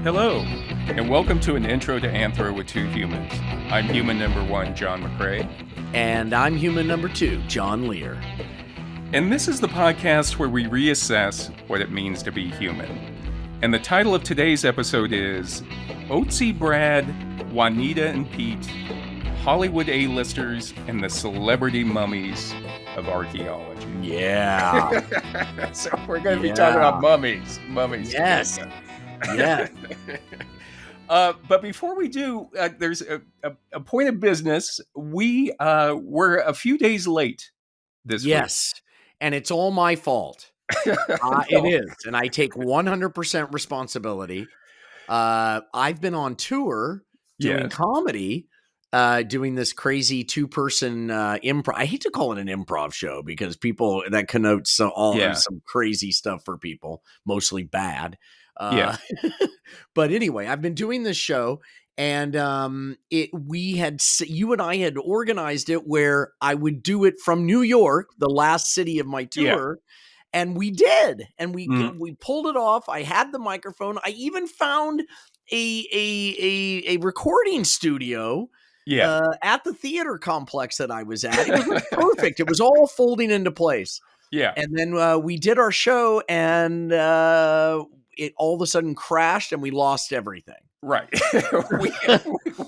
Hello, and welcome to an intro to Anthro with two humans. I'm human number one, John McCray. And I'm human number two, John Lehr. And this is the podcast where we reassess what it means to be human. And the title of today's episode is Otzi, Brad, Juanita, and Pete, Hollywood A-listers and the celebrity mummies of archaeology. Yeah. So we're going to be talking about mummies. Yes. Yeah. But before we do, there's a point of business. We were a few days late this week. Yes. And it's all my fault. It is. And I take 100% responsibility. I've been on tour doing comedy, doing this crazy two-person improv. I hate to call it an improv show because people, that connotes some crazy stuff for people, mostly bad. But anyway, I've been doing this show, and you and I had organized it where I would do it from New York, the last city of my tour, and we did, and we pulled it off. I had the microphone. I even found a recording studio. At the theater complex that I was at. It was perfect. It was all folding into place. Yeah. And then we did our show, and it all of a sudden crashed and we lost everything. Right.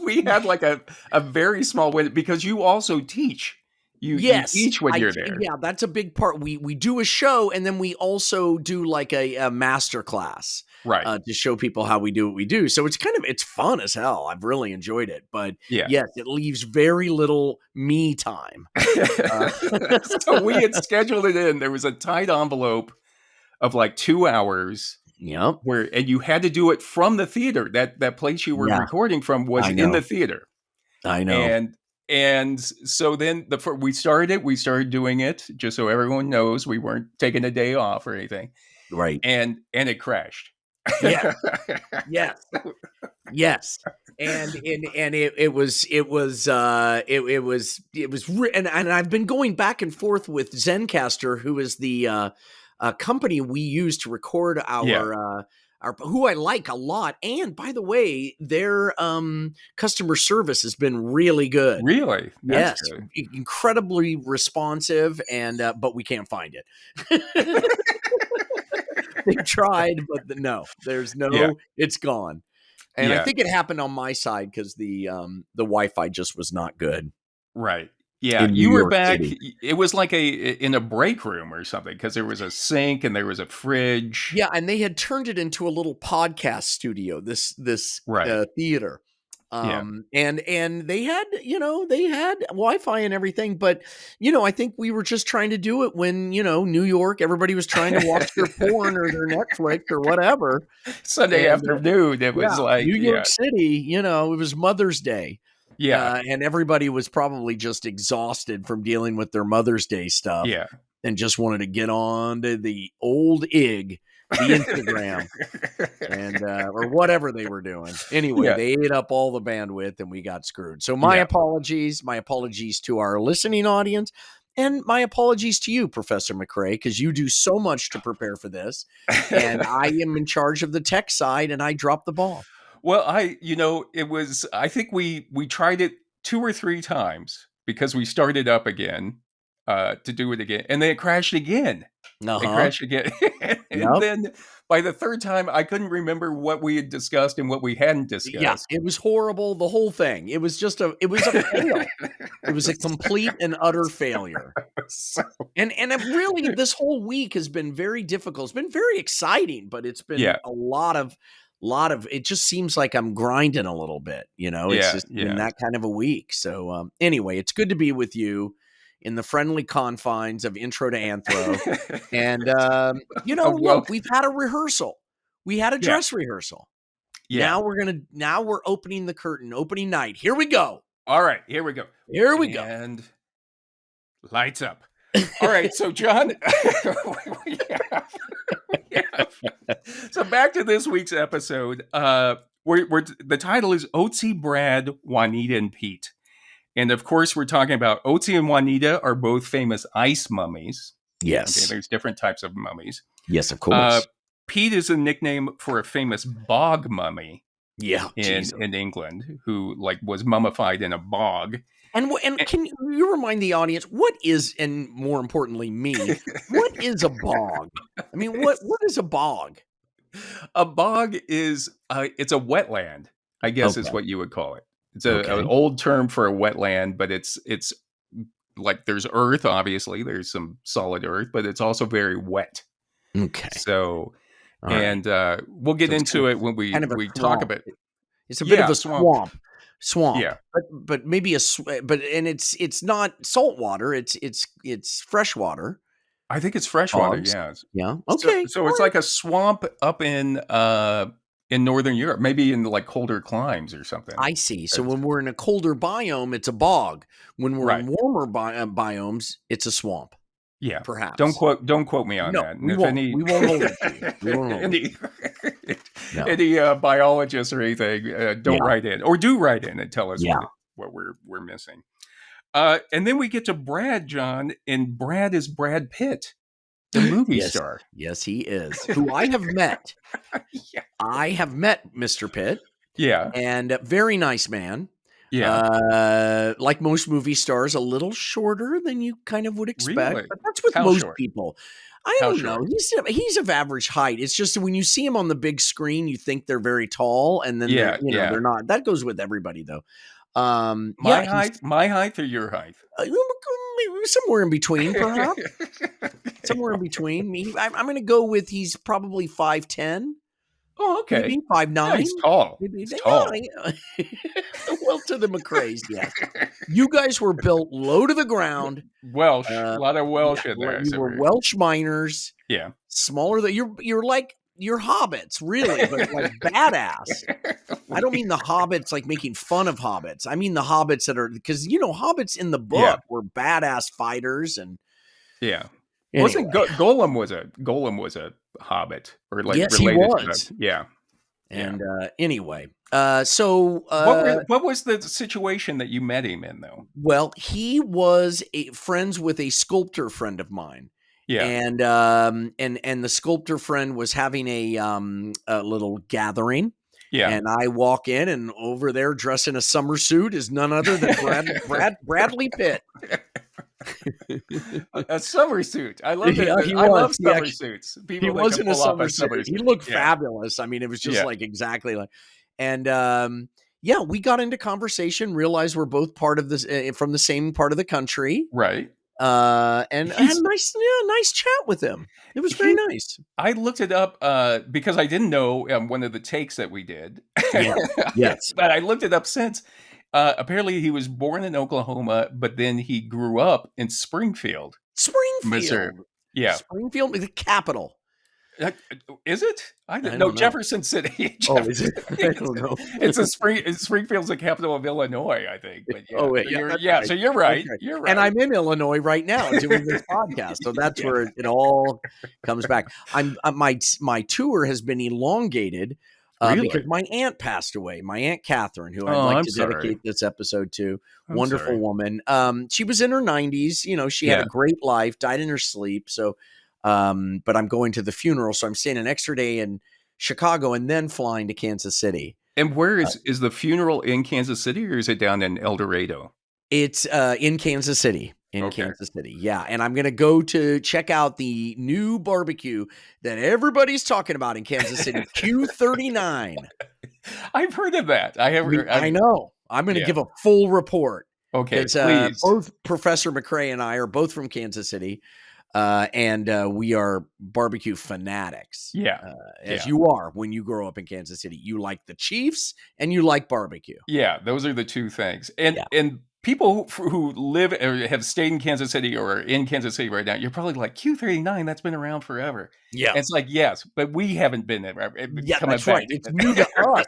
we had like a very small window because you also teach. You teach when you're there. Yeah, that's a big part. We do a show and then we also do like a master class. Right. To show people how we do what we do. So it's fun as hell. I've really enjoyed it. But yes, it leaves very little me time. So we had scheduled it in. There was a tight envelope of like 2 hours. Yep. And you had to do it from the theater. That place you were recording from was in the theater. I know. And so then we started doing it just so everyone knows we weren't taking a day off or anything. Right. And it crashed. Yeah. Yes. And it was and I've been going back and forth with Zencastr, who is the company we use to record our who I like a lot. And by the way, their customer service has been really good. Really? That's good. Incredibly responsive, and but we can't find it. They tried, but there's no. It's gone. And I think it happened on my side because the Wi-Fi just was not good. Right. Yeah, you were back. It was like in a break room or something because there was a sink and there was a fridge. Yeah, and they had turned it into a little podcast studio. This theater, and they had Wi-Fi and everything. But I think we were just trying to do it when New York, everybody was trying to watch their porn or their Netflix or whatever. Sunday afternoon, it was like New York City. It was Mother's Day. Yeah. And everybody was probably just exhausted from dealing with their Mother's Day stuff. Yeah. And just wanted to get on to the old IG, the Instagram, and or whatever they were doing. Anyway, they ate up all the bandwidth and we got screwed. So my apologies to our listening audience. And my apologies to you, Professor McCray, because you do so much to prepare for this. And I am in charge of the tech side and I dropped the ball. Well, I think we tried it 2 or 3 times because we started up again to do it again. And then it crashed again. It crashed again. And then by the third time, I couldn't remember what we had discussed and what we hadn't discussed. Yeah, it was horrible. The whole thing. It was a fail. It was a complete and utter failure. And it really, this whole week has been very difficult. It's been very exciting, but it's been a lot of it just seems like I'm grinding a little bit, it's just been that kind of a week. So anyway, it's good to be with you in the friendly confines of Intro to Anthro. And, look, we've had a rehearsal. We had a dress rehearsal. Yeah. Now we're opening the curtain, opening night. Here we go. All right, here we go. And lights up. All right, so John, so back to this week's episode. The title is Otzi, Brad, Juanita, and Pete. And of course, we're talking about Otzi and Juanita are both famous ice mummies. Yes. Okay, there's different types of mummies. Yes, of course. Pete is a nickname for a famous bog mummy Yeah, in England who like was mummified in a bog. And can you remind the audience what is, and more importantly, me, what is a bog? I mean, what is a bog? A bog is it's a wetland, I guess is Okay. what you would call it. It's Okay. an old term for a wetland, but it's like there's earth, obviously. There's some solid earth, but it's also very wet. Okay. So, All right. we'll get into it when we talk about. It's a bit of a swamp. Yeah, but maybe and it's not salt water. It's fresh water. I think it's freshwater. Bogs. Yeah, Yeah. Okay. So it's like a swamp up in Northern Europe, maybe in like colder climes or something. I see. So when we're in a colder biome, it's a bog. When we're in warmer biomes, it's a swamp. Yeah, perhaps. Don't quote me on that. We won't. We won't hold it to you. We won't hold any biologists or anything, don't write in, or do write in and tell us what we're missing. And then we get to Brad, John, and Brad is Brad Pitt, the movie star. Yes, he is. Who I have met. I have met Mr. Pitt. Yeah, and a very nice man. Yeah, like most movie stars, a little shorter than you kind of would expect. Really? But that's with How most short? people. I don't know. He's of average height. It's just when you see him on the big screen, you think they're very tall, and then they're not. That goes with everybody, though. My height, or your height? Somewhere in between, perhaps. Somewhere in between. I'm going to go with he's probably 5'10". Oh, okay. Maybe 5'9". Yeah, he's tall. He's tall. Well, to the McCrays, yes. You guys were built low to the ground. Welsh, a lot of Welsh in there. You were Welsh miners. Yeah, smaller than you're like you're hobbits, really, but like badass. I don't mean the hobbits like making fun of hobbits. I mean the hobbits that are, because hobbits in the book were badass fighters and Anyway. Wasn't Golem was a hobbit, or like yes, related he was. to that. And anyway, so what was the situation that you met him in, though? Well, he was friends with a sculptor friend of mine. Yeah, and the sculptor friend was having a little gathering. Yeah, and I walk in, and over there, dressed in a summer suit, is none other than Bradley Pitt. A summer suit. I love it. I love summer suits. He was in a summer suit. He looked fabulous. I mean, it was just like exactly like, and we got into conversation. Realized we're both part of this from the same part of the country, right? And I had a nice chat with him. It was very nice. I looked it up because I didn't know one of the takes that we did. Yes, but I looked it up since. Apparently, he was born in Oklahoma, but then he grew up in Springfield, Missouri. Yeah, Springfield, the capital. Is it? I don't know. Jefferson City. Is it? I don't know. Springfield's the capital of Illinois, I think. But right. So you're right. You're right. And I'm in Illinois right now doing this podcast, so that's where it all comes back. My tour has been elongated because my aunt passed away. My Aunt Catherine, who I'd like to dedicate this episode to, wonderful woman. She was in her 90s. She had a great life. Died in her sleep. So. But I'm going to the funeral, so I'm staying an extra day in Chicago and then flying to Kansas City. And where is the funeral in Kansas City, or is it down in El Dorado? It's in Kansas City. Kansas City, yeah. And I'm going to go to check out the new barbecue that everybody's talking about in Kansas City, Q39. I've heard of that. I know. I'm going to give a full report. Okay, please. Both Professor McCray and I are both from Kansas City. And we are barbecue fanatics. As you are when you grow up in Kansas City. You like the Chiefs and you like barbecue. Yeah, those are the two things. And people who live or have stayed in Kansas City or are in Kansas City right now, you're probably like, Q39, that's been around forever. Yeah. And it's like, yes, but we haven't been there. That's right. It's new to us.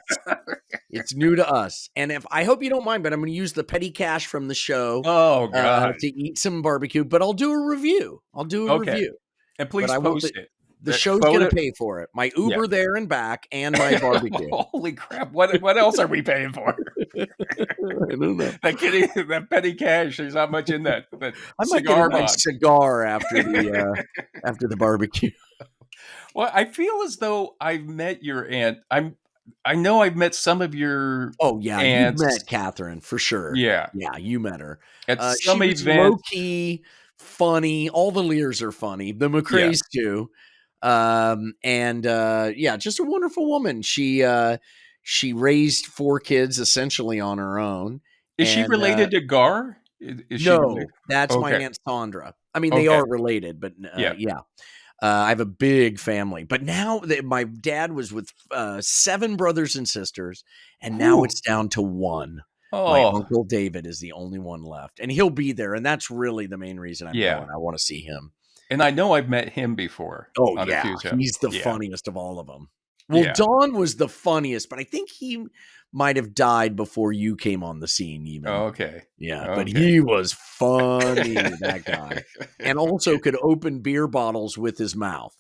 It's new to us. And I hope you don't mind, but I'm going to use the petty cash from the show to eat some barbecue, but I'll do a review. And please post it. The show's going to pay for it. My Uber there and back and my barbecue. Holy crap. What else are we paying for? I don't know. That petty cash, there's not much in that. I might get a nice cigar after the barbecue. Well, I feel as though I've met your aunt. I know I've met some of your Oh, yeah, you've aunts. met Catherine for sure. Yeah. Yeah, you met her. At She some was event. low-key funny. All the Lehrs are funny. The Yeah. McCrays too. Yeah, just a wonderful woman. She raised 4 kids essentially on her own, Is she and, related to Gar? Is she related? no, that's my Okay. Aunt Sandra. I mean, they Okay. are related, but, Yeah. yeah. I have a big family, but now that my dad was with 7 brothers and sisters, and now Whew. it's down to 1. My Oh, uncle David is the only one left, and he'll be there, and that's really the main reason I'm yeah. going. I want to see him. And I know I've met him before Oh on a yeah, few times. he's the Yeah. funniest of all of them. Well, Yeah. Don was the funniest, but I think he might have died before you came on the scene even. Okay. Yeah, but Okay. he was funny, that guy. And also could open beer bottles with his mouth.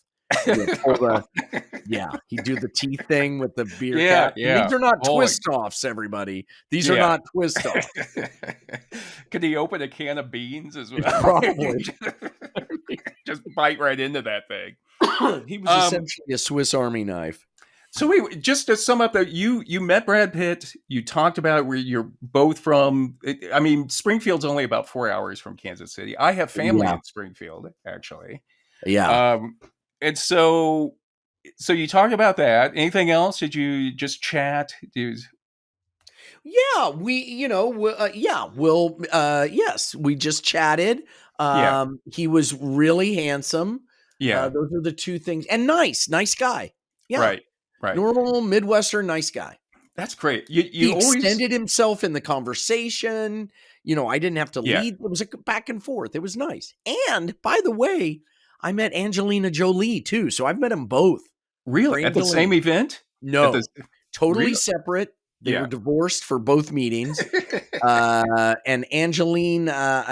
Yeah, he'd do the teeth thing with the beer Yeah. cap. And Yeah. these are not Oh, twist-offs, everybody. These are yeah. not twist-offs. Could he open a can of beans as well? Probably. Just bite right into that thing. He was essentially a Swiss Army knife. So wait, just to sum up, that you met Brad Pitt. You talked about where you're both from. I mean, Springfield's only about 4 hours from Kansas City. I have family Yeah. in Springfield, actually. Yeah. And so you talked about that. Anything else? Did you just chat? Yeah, yes, we just chatted. Yeah. He was really handsome. Yeah. Those are the 2 things. And nice guy. Yeah. Right. Right. Normal Midwestern nice guy. That's great. He You always extended himself in the conversation. I didn't have to Yeah. lead. It was a back and forth. It was nice. And by the way, I met Angelina Jolie too. So I've met them both. Really at the same event? No, totally Really? separate. They Yeah. were divorced for both meetings. And Angelina,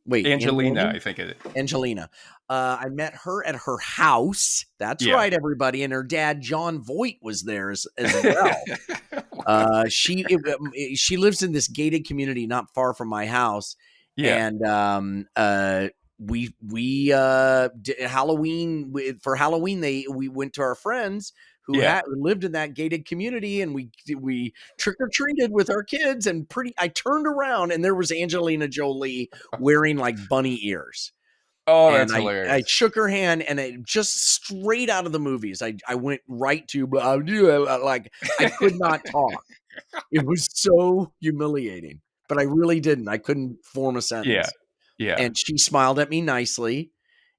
Wait, Angelina, I think it is. Angelina. I met her at her house. That's Yeah. right, everybody. And her dad, John Voight, was there as well. She lives in this gated community not far from my house. Yeah. And we did Halloween for Halloween. We went to our friends who lived in that gated community, and we trick or treated with our kids. And I turned around, and there was Angelina Jolie wearing like bunny ears. Oh, And that's hilarious. I shook her hand, and it just straight out of the movies. I went right to like I could not talk. It was so humiliating, but I really didn't. I couldn't form a sentence. Yeah. Yeah. And she smiled at me nicely.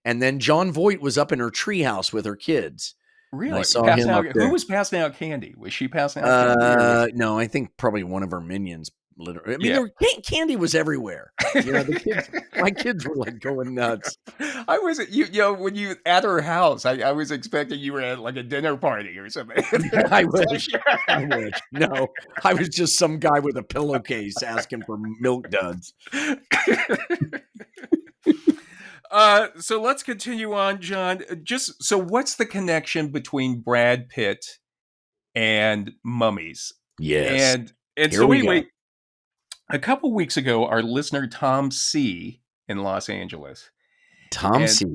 And then John Voight was up in her treehouse with her kids. Really? I saw him up there. Who was passing out candy? Was she passing out candy? No, I think probably one of her minions. Literally, I mean, candy was everywhere. My kids were like going nuts. I was, when you at her house, I was expecting you were at like a dinner party or something. I wish. No, I was just some guy with a pillowcase asking for milk duds. So let's continue on, John. So what's the connection between Brad Pitt and Mummies? Yes. And so anyway, a couple weeks ago, our listener Tom C. in Los Angeles. Tom C.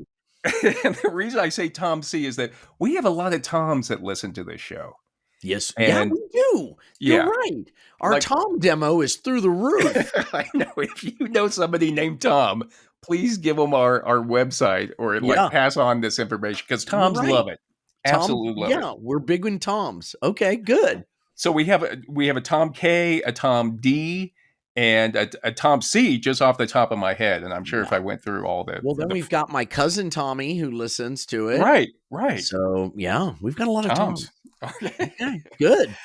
And the reason I say Tom C. is that we have a lot of Toms that listen to this show. Yes, we do. You're right. Our Tom demo is through the roof. I know. If you know somebody named Tom, please give them our website or pass on this information, because Toms love it. Absolutely love it. Yeah, we're big in Toms. Okay, good. So we have a Tom K, a Tom D, and a Tom C just off the top of my head. And I'm sure if I went through all that. Well, then we've got my cousin Tommy who listens to it. Right. So, yeah, we've got a lot of Toms. Okay, good.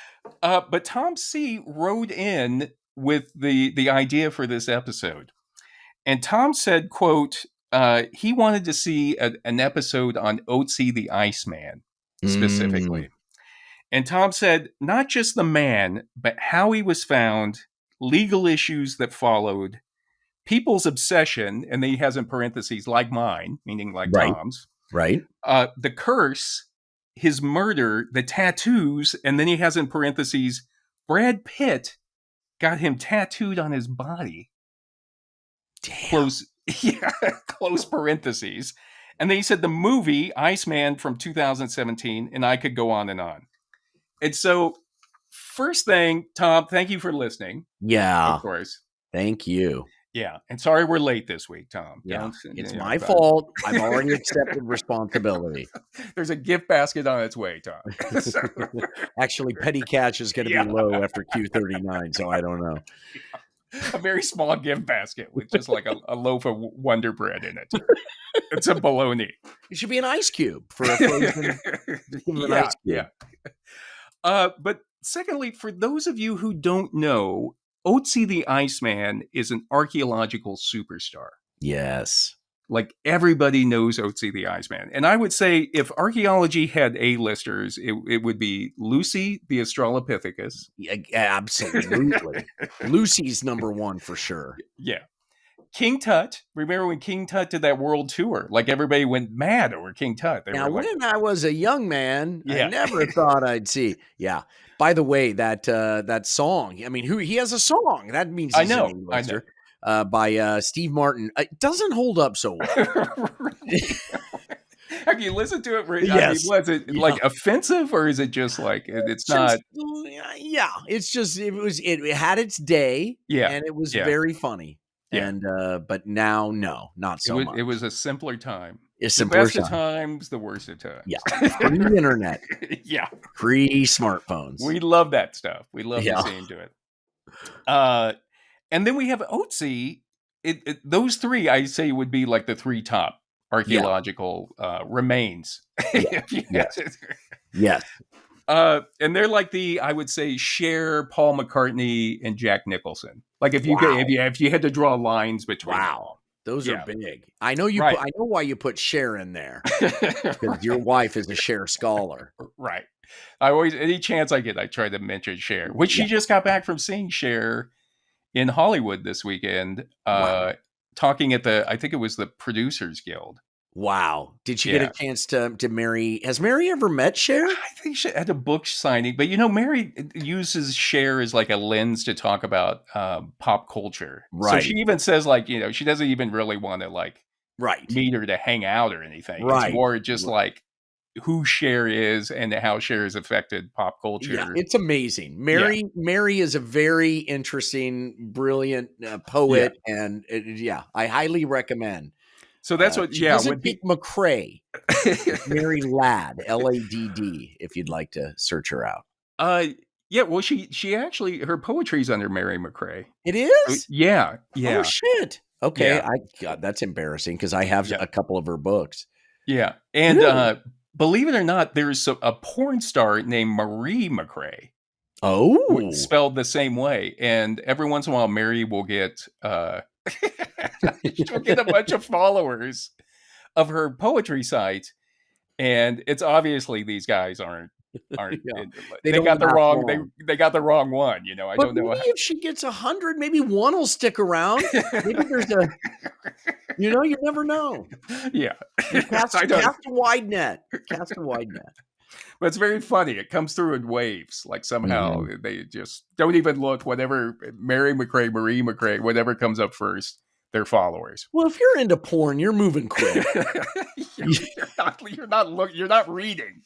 But Tom C wrote in with the idea for this episode. And Tom said, quote, he wanted to see an episode on Otzi the Iceman specifically. And Tom said, not just the man, but how he was found, legal issues that followed, people's obsession, and then he has in parentheses, like mine, meaning like Tom's. Right. The curse, his murder, the tattoos, and then he has in parentheses, Brad Pitt got him tattooed on his body. Damn. Close parentheses. And then he said the movie Iceman from 2017, and I could go on and on. And so, first thing, Tom, thank you for listening. Yeah. Of course. Thank you. Yeah. And sorry we're late this week, Tom. Yeah. It's my fault. I've already accepted responsibility. There's a gift basket on its way, Tom. Actually, petty cash is going to be low after Q39, so I don't know. A very small gift basket with just like a loaf of Wonder Bread in it. It's a bologna. It should be an ice cube for a frozen. Ice cube. But secondly, for those of you who don't know, Otzi the Iceman is an archaeological superstar. Yes. Like everybody knows Otzi the Iceman. And I would say if archaeology had A-listers, it would be Lucy the Australopithecus. Yeah, absolutely. Lucy's number one for sure. Yeah. King Tut. Remember when King Tut did that world tour? Like everybody went mad over King Tut. Now, when I was a young man, I never thought I'd see. Yeah. By the way, that song. I mean, he has a song. That means he's an A-lister. By Steve Martin. It doesn't hold up so well. Have you listened to it? Yes. I mean, was it like offensive, or is it just like it's not? Yeah, it's just it had its day. Yeah, and it was very funny. Yeah. And but now, no, not so much. It was a simpler time. The best of times, the worst of times. Yeah, free internet. Yeah, free smartphones. We love that stuff. We love listening to it. And then we have Otzi. Those three, I say, would be like the three top archaeological remains. Yes. And they're like I would say, Cher, Paul McCartney, and Jack Nicholson. Like if you had to draw lines between them. Those are big. I know you. I know why you put Cher in there, because your wife is a Cher scholar. Right. I always, any chance I get, I try to mention Cher, which she just got back from seeing Cher in Hollywood this weekend, talking at I think it was the Producers Guild. Wow. Did she get a chance to marry? Has Mary ever met Cher? I think she had a book signing, but Mary uses Cher as like a lens to talk about pop culture. Right. So she even says she doesn't even really want to meet her to hang out or anything. Right. It's more just like who Cher is and how Cher has affected pop culture. Yeah, it's amazing. Mary is a very interesting, brilliant poet, and I highly recommend. So that's what, doesn't pick McCray. Mary Ladd, Ladd, if you'd like to search her out. Well, she actually, her poetry's under Mary McCray. It is? Yeah. Oh, shit. Okay, that's embarrassing because I have a couple of her books. Yeah, and really? Believe it or not, there's a porn star named Marie McCray. Oh. Spelled the same way, and every once in a while, Mary will get... she'll get a bunch of followers of her poetry site, and it's obviously these guys aren't they got the wrong they got the wrong one. I don't know. If she gets 100, maybe one will stick around. Maybe there's a you never know. Yeah, cast a wide net. Cast a wide net. But it's very funny. It comes through in waves. Like somehow they just don't even look. Whatever Mary McCray, Marie McCray, whatever comes up first, they're followers. Well, if you're into porn, you're moving quick. You're not reading.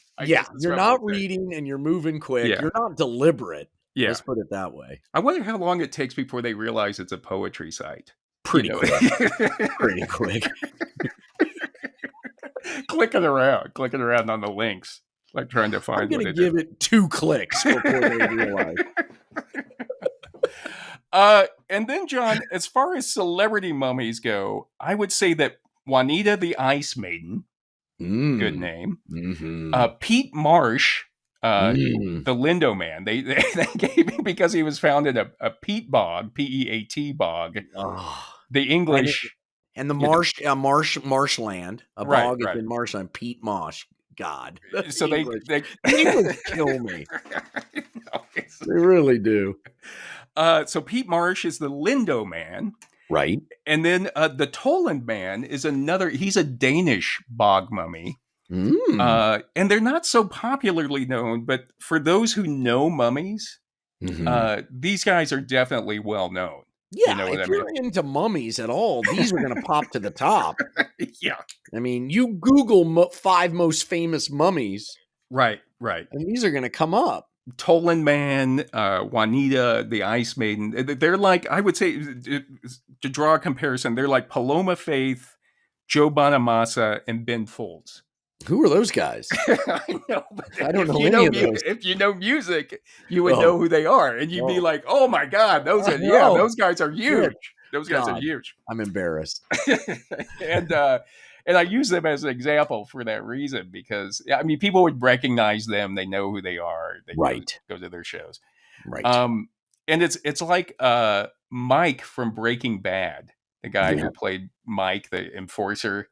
You're not reading, and you're moving quick. Yeah. You're not deliberate. Yeah. Let's put it that way. I wonder how long it takes before they realize it's a poetry site. Pretty quick. Pretty quick. Clicking around on the links. Like trying to find. I'm going to give it 2 clicks before they realize. And then, John, as far as celebrity mummies go, I would say that Juanita the Ice Maiden, good name. Mm-hmm. Pete Marsh, the Lindo Man. They gave him because he was found in a peat bog, Peat bog. Oh. The English and the marshland. A bog is in marshland. Peat Marsh. God. So they English kill me. No, they really do. So Pete Marsh is the Lindo Man. Right. And then the Toland Man is he's a Danish bog mummy. And they're not so popularly known, but for those who know mummies, these guys are definitely well known. You Yeah, know what if I mean? you're into mummies at all, these are gonna pop to the top. Yeah. I mean, you Google 5 most famous mummies, Right, right. and these are gonna come up. Tolan Man, Juanita, the Ice Maiden. They're like, I would say, to draw a comparison, they're like Paloma Faith, Joe Bonamassa, and Ben Folds. Who are those guys? I know, but I don't know any of those. if you know music, you would Oh, know who they are, and you'd be oh. like, "Oh my god, Oh, those guys are good huge. Those guys are God, huge." I'm embarrassed. and and I use them as an example for that reason because I mean, people would recognize them. They know who they are. They Right. go to their shows. Right. And it's like Mike from Breaking Bad, the guy Yeah. who played Mike, the enforcer.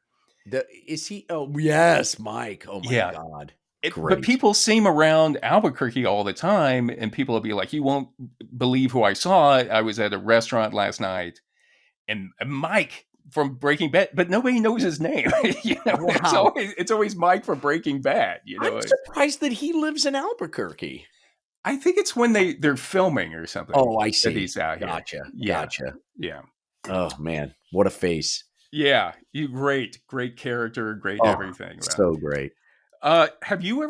Is he? Oh, yes, Mike. Oh, my God. But Great. people see him around Albuquerque all the time, and people will be like, "You won't believe who I saw. I was at a restaurant last night, and Mike from Breaking Bad," but nobody knows his name. You know, Wow. it's always Mike from Breaking Bad. You know, I'm surprised that he lives in Albuquerque. I think it's when they're filming or something. Oh, I That see. he's out here. Gotcha. Yeah, Gotcha. yeah. Oh, man. What a face. Yeah, you great character, great Oh, everything. so great. Do you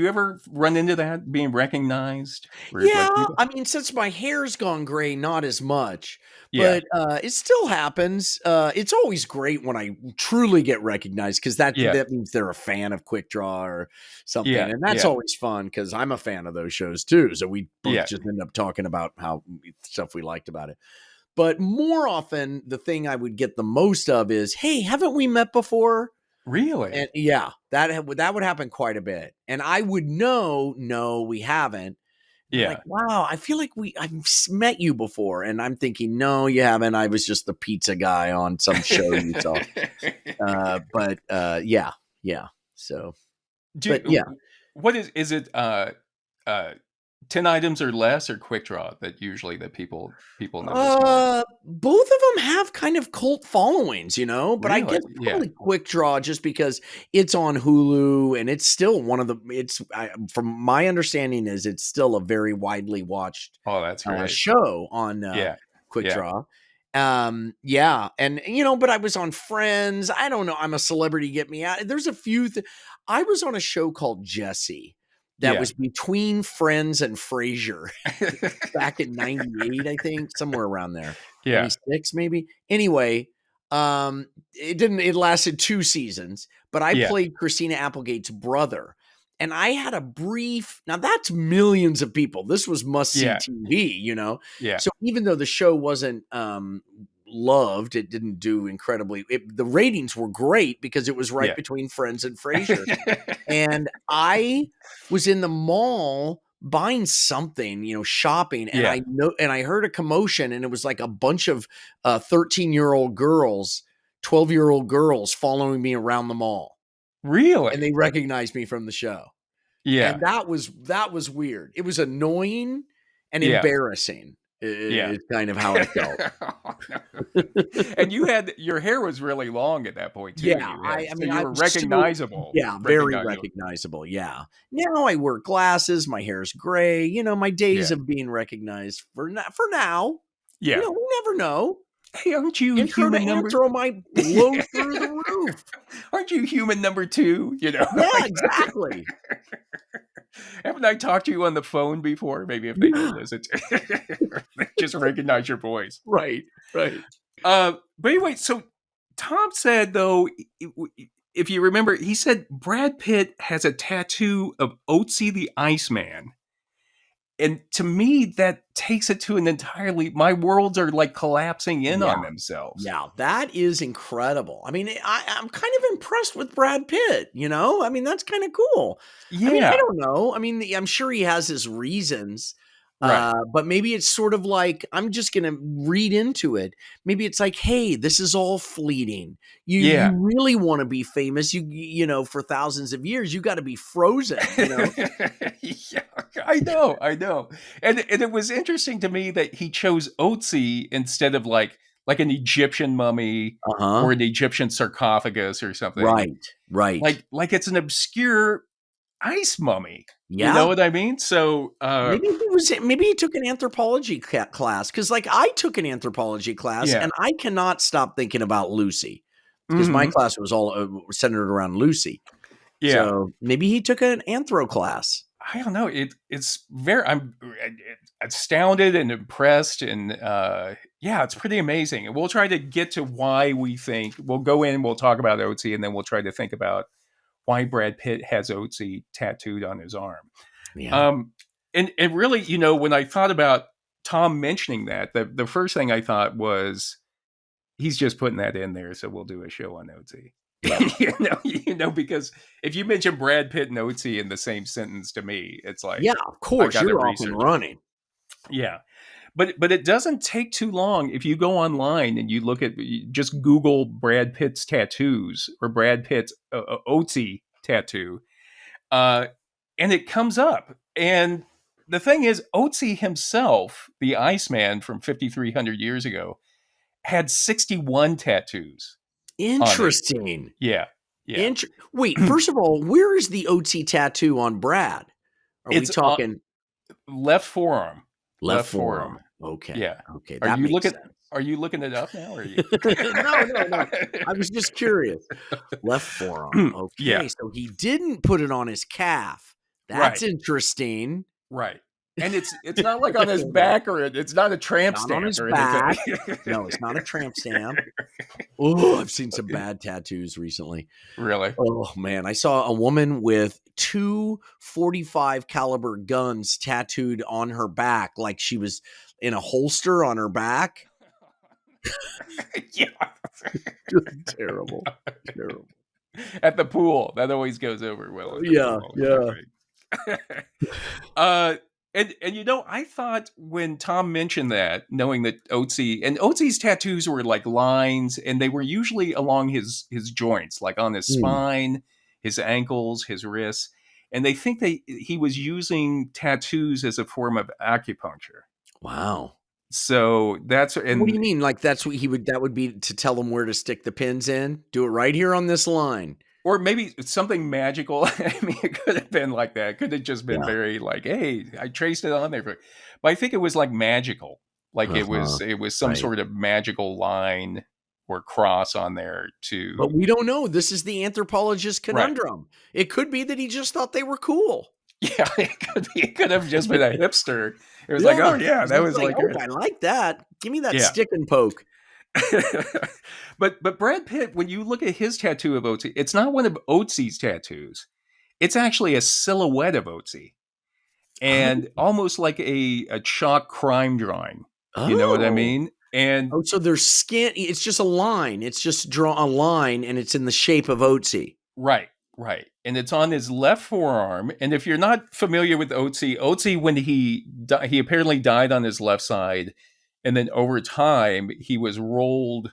ever run into that being recognized? Where Yeah, like people, I mean, since my hair's gone gray, not as much, yeah, but it still happens. It's always great when I truly get recognized because that yeah, means they're a fan of Quick Draw or something, yeah, and that's yeah, always fun because I'm a fan of those shows too. So we both yeah. just end up talking about how stuff we liked about it. But more often, the thing I would get the most of is, "Hey, haven't we met before?" Really? And yeah, that would happen quite a bit. And I would know, no, we haven't. And they're Yeah. like, wow, I feel like I've met you before. And I'm thinking, no, you haven't. I was just the pizza guy on some show you saw. Yeah, yeah. So, but yeah. What is it? 10 items or less, or quick draw that usually that people notice more? Both of them have kind of cult followings, but I Really? guess Yeah. probably Quick Draw just because it's on Hulu and it's still one of the. From my understanding, is it's still a very widely watched Oh, that's great. show on Yeah. Quick Yeah. Draw. Yeah, and but I was on Friends. I don't know. I'm a celebrity. Get me out. There's a few. I was on a show called Jesse. That Yeah. was between Friends and Frasier back in 98, I think, somewhere around there. Yeah. 96 maybe. Anyway, it lasted 2 seasons, but I played Christina Applegate's brother. And I had a brief, now that's millions of people. This was must-see TV, Yeah. So even though the show wasn't loved, it didn't do incredibly, the ratings were great because it was right between Friends and Frasier. And I was in the mall buying something, shopping, and I heard a commotion, and it was like a bunch of 13-year-old girls, 12-year-old girls following me around the mall. Really? And they recognized me from the show. Yeah. And that was weird. It was annoying and embarrassing. It's kind of how I felt. And your hair was really long at that point too. Yeah, I mean, you were recognizable. Very recognizable. Yeah. Now I wear glasses. My hair's gray. My days of being recognized for now. Yeah, we never know. Hey, aren't you human number? Anthro might blow through the roof. Aren't you human number 2? Yeah, exactly. Haven't I talked to you on the phone before? Maybe if they don't listen, they just recognize your voice. Right. But anyway, so Tom said, though, if you remember, he said Brad Pitt has a tattoo of Otzi the Iceman. And to me, that takes it to an entirely, my worlds are like collapsing in on themselves. Yeah, that is incredible. I mean, I'm kind of impressed with Brad Pitt, I mean, that's kind of cool. Yeah. I mean, I don't know. I mean, I'm sure he has his reasons. Right. But maybe it's sort of like, I'm just going to read into it. Maybe it's like, hey, this is all fleeting. You really want to be famous. For thousands of years, you got to be frozen. Yeah, I know. And it was interesting to me that he chose Otzi instead of like an Egyptian mummy or an Egyptian sarcophagus or something. Right. Like it's an obscure, ice mummy. You know Yeah. what I mean? So Maybe he took an anthropology class, because like I took an anthropology class yeah. and I cannot stop thinking about Lucy, because my Hmm. class was all centered around Lucy. Yeah. So maybe he took an anthro class. I don't know. It's very. I'm astounded and impressed, and yeah, it's pretty amazing. And we'll try to get to why we think. We'll go in. We'll talk about Otzi, and then we'll try to think about why Brad Pitt has Otzi tattooed on his arm. Yeah. Um, and really, when I thought about Tom mentioning that, the first thing I thought was he's just putting that in there, so we'll do a show on Otzi. Yeah. Because if you mention Brad Pitt and Otzi in the same sentence to me, it's like, Yeah, of course, you're off and running. Yeah, but it doesn't take too long if you go online and you look at just Google Brad Pitt's tattoos or Brad Pitt's Otzi tattoo, and it comes up. And the thing is, Otzi himself, the Iceman from 5,300 years ago, had 61 tattoos. Interesting. Yeah. Wait, first of all, where is the Otzi tattoo on Brad? We talking left forearm? Left forearm. Okay. Yeah. Okay. Are you looking? Sense. Are you looking it up now? Or are you? No. I was just curious. Left forearm. Okay. Yeah. So he didn't put it on his calf. That's interesting. Right. And it's not like on his back, or it's not a tramp stamp on his or back. anything. No, it's not a tramp stamp. Oh, I've seen some bad tattoos recently. Really? Oh man, I saw a woman with 2 .45 caliber guns tattooed on her back, like she was in a holster on her back. Yeah. Just terrible. At the pool, that always goes over well. Yeah. And I thought when Tom mentioned that, knowing that Otzi's tattoos were like lines, and they were usually along his joints, like on his spine, his ankles, his wrists, and they think he was using tattoos as a form of acupuncture. Wow. So that's what do you mean? Like that's what that would be to tell them where to stick the pins in? Do it right here on this line. Or maybe something magical. I mean, it could have been like that. It could have just been very like, hey, I traced it on there. But I think it was like magical. Like it was some sort of magical line or cross on there too. But we don't know. This is the anthropologist conundrum. Right. It could be that he just thought they were cool. Yeah, it could have just been a hipster. It was like, oh yeah, that was like, I like that. Give me that stick and poke. But Brad Pitt, when you look at his tattoo of Otzi, it's not one of Otzi's tattoos. It's actually a silhouette of Otzi, and almost like a chalk crime drawing. You know what I mean? And so there's skin. It's just a line. It's just draw a line, and it's in the shape of Otzi. Right. And it's on his left forearm. And if you're not familiar with Otzi, when he apparently died on his left side, and then over time he was rolled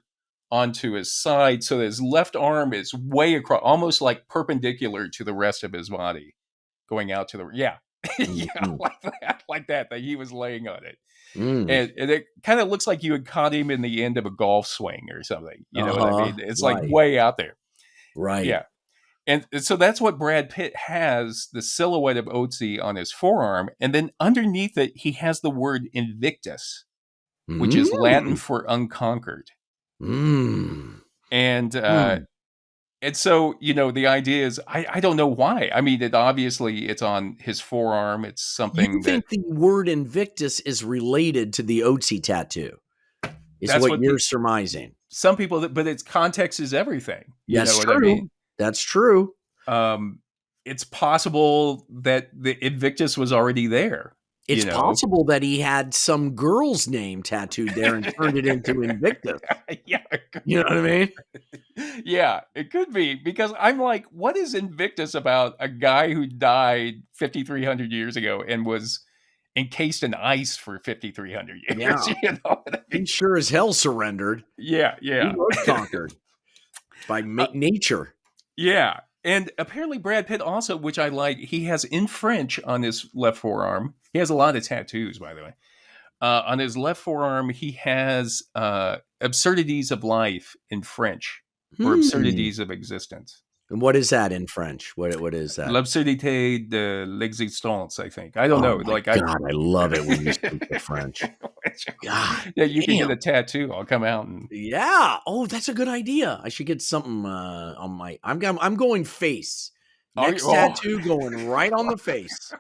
onto his side, so his left arm is way across, almost like perpendicular to the rest of his body, going out to the like that he was laying on it. And it kind of looks like you had caught him in the end of a golf swing or something. You know what I mean? It's like way out there. Right. Yeah. And so that's what Brad Pitt has, the silhouette of Otzi on his forearm. And then underneath it, he has the word Invictus, which is Latin for unconquered. And so, the idea is, I don't know why. I mean, it's on his forearm. It's something you think the word Invictus is related to the Otzi tattoo. That's what you're surmising. Some people, but its context is everything. You know what I mean? That's true. It's possible that the Invictus was already there. It's possible that he had some girl's name tattooed there and turned it into Invictus. Yeah. You know what I mean? Yeah, it could be, because I'm like, what is Invictus about a guy who died 5,300 years ago and was encased in ice for 5,300 years? Yeah. You know what I mean? He sure as hell surrendered. Yeah. He was conquered by nature. Yeah. And apparently Brad Pitt also, which I like, he has in French on his left forearm. He has a lot of tattoos, by the way. On his left forearm, he has absurdities of life in French, or absurdities of existence. And what is that in French? What is that? L'absurdité de l'existence, I think. I don't Oh know. my Like god, I love it when you speak the French. God yeah, you could damn. get a tattoo. I'll come out and Yeah. Oh, that's a good idea. I should get something on my. I'm going face. are you, Next tattoo going right on the face.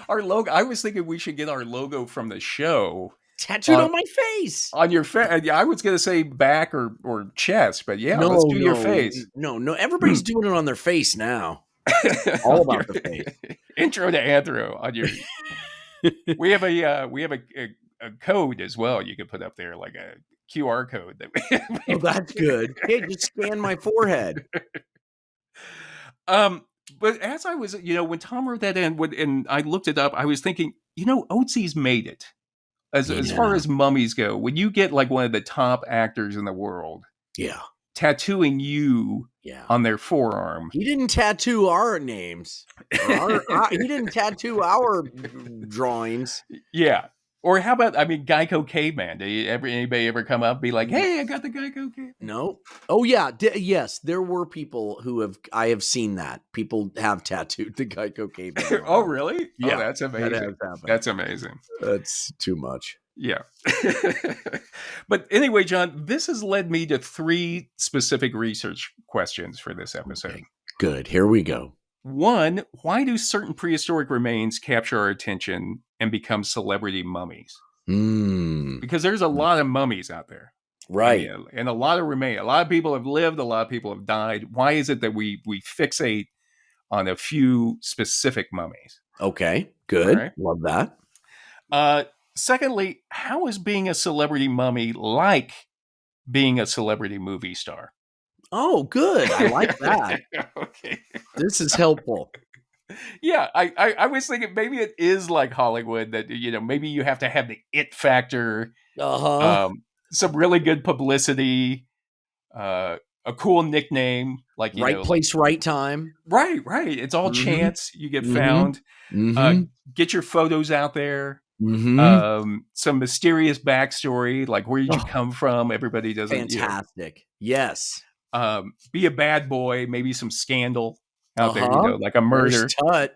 Our logo. I was thinking we should get our logo from the show Tattooed on my face. on your face. Yeah, I was gonna say back or chest, but yeah, let's No, do your face. no. Everybody's doing it on their face now. On All your about the face. intro to Anthro on your. We have a code as well. You could put up there like a QR code that. Oh, that's good. Hey, just scan my forehead. But as I was, when Tom wrote that in, and I looked it up, I was thinking, Otzi's made it. As far as mummies go, when you get like one of the top actors in the world, Yeah, tattooing you on their forearm. He didn't tattoo our names. He didn't tattoo our drawings. Yeah. Or how about, Geico Caveman? Anybody ever come up and be like, hey, I got the Geico Caveman? No. Oh, yeah. Yes, there were people I have seen that. People have tattooed the Geico Caveman. Oh, really? Yeah. Oh, that's amazing. That's amazing. That's too much. Yeah. But anyway, John, this has led me to 3 specific research questions for this episode. Okay. Good. Here we go. 1, why do certain prehistoric remains capture our attention and become celebrity mummies? Because there's a lot of mummies out there. Right. And a lot of remain. A lot of people have lived, a lot of people have died. Why is it that we fixate on a few specific mummies? Okay, good. Right. Love that. Secondly, how is being a celebrity mummy like being a celebrity movie star? Oh, good. I like that. Okay. This is helpful. Yeah, I was thinking maybe it is like Hollywood that, maybe you have to have the it factor, some really good publicity, a cool nickname, like, right place, right time. Right. It's all chance you get found. Get your photos out there. Some mysterious backstory, like where did you come from? Everybody doesn't. Fantastic. Yes. Be a bad boy, maybe some scandal out there, like a murder. Tut.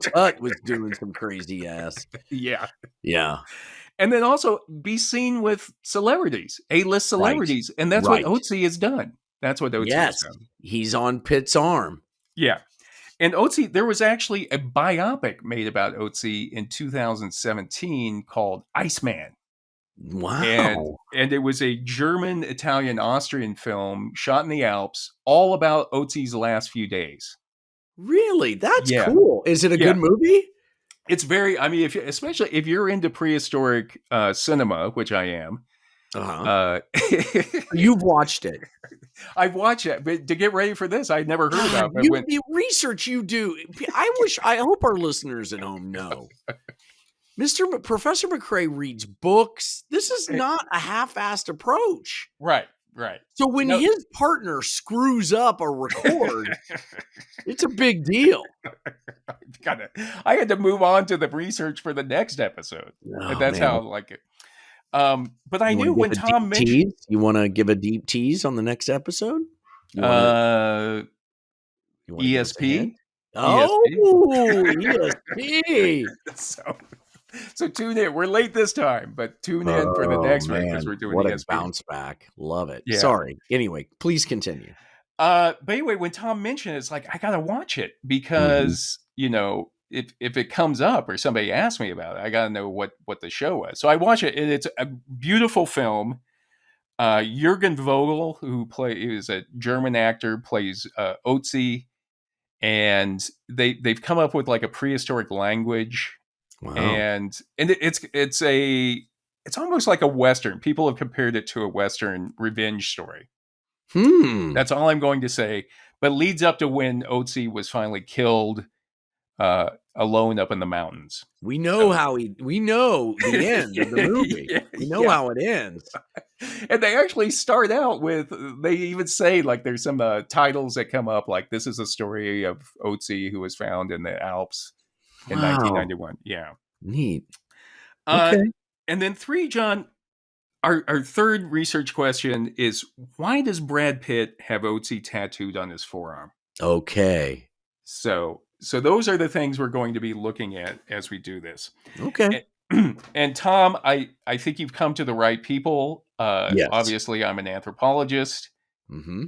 Tut was doing some crazy ass. Yeah. Yeah. And then also be seen with celebrities, A-list celebrities. Right. And that's what Otzi has done. That's what Otzi has done. He's on Pitt's arm. Yeah. And Otzi, there was actually a biopic made about Otzi in 2017 called Iceman. Wow. And it was a German, Italian, Austrian film shot in the Alps, all about Otzi's last few days. Really? That's cool. Is it a good movie? It's very, especially if you're into prehistoric cinema, which I am. You've watched it. I've watched it, but to get ready for this, I'd never heard about it. The research you do, I hope our listeners at home know. Professor McCray reads books. This is not a half-assed approach. Right. So when his partner screws up a record, it's a big deal. I had to move on to the research for the next episode. And that's how I like it. But I knew when Tom mentioned... You want to give a deep tease on the next episode? ESP? Oh, ESP. So tune in. We're late this time, but tune in for the next one because we're doing what ESP. A bounce back. Love it. Yeah. Sorry. Anyway, please continue. But anyway, when Tom mentioned it, it's like, I got to watch it because, if it comes up or somebody asks me about it, I got to know what the show was. So I watch it, and it's a beautiful film. Jürgen Vogel, who is a German actor, plays Otzi, and they've come up with like a prehistoric language. Wow. And it's almost like a Western. People have compared it to a Western revenge story. That's all I'm going to say. But leads up to when Otzi was finally killed alone up in the mountains. We know we know the end of the movie. We know how it ends. And they actually start out with, they even say like there's some titles that come up like, this is a story of Otzi who was found in the Alps in 1991. Yeah. Neat. Okay. And then 3, John, our third research question is, why does Brad Pitt have Otzi tattooed on his forearm? Okay. So those are the things we're going to be looking at as we do this. Okay. And Tom, I think you've come to the right people. Yes. Obviously, I'm an anthropologist. Mm-hmm.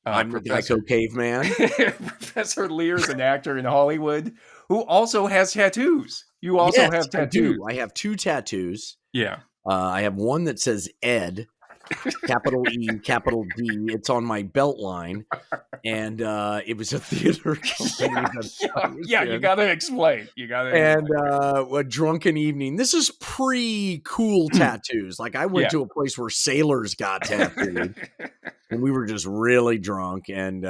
I'm the Professor Geico caveman. Professor Lehr is an actor in Hollywood who also has tattoos. You also Yes, have I tattoos. do. I have 2 tattoos. Yeah. I have one that says Ed, capital E, capital D. It's on my belt line. And it was a theater company. Yeah, you got to explain. A drunken evening. This is pre-cool tattoos. Like I went to a place where sailors got tattooed, and we were just really drunk. And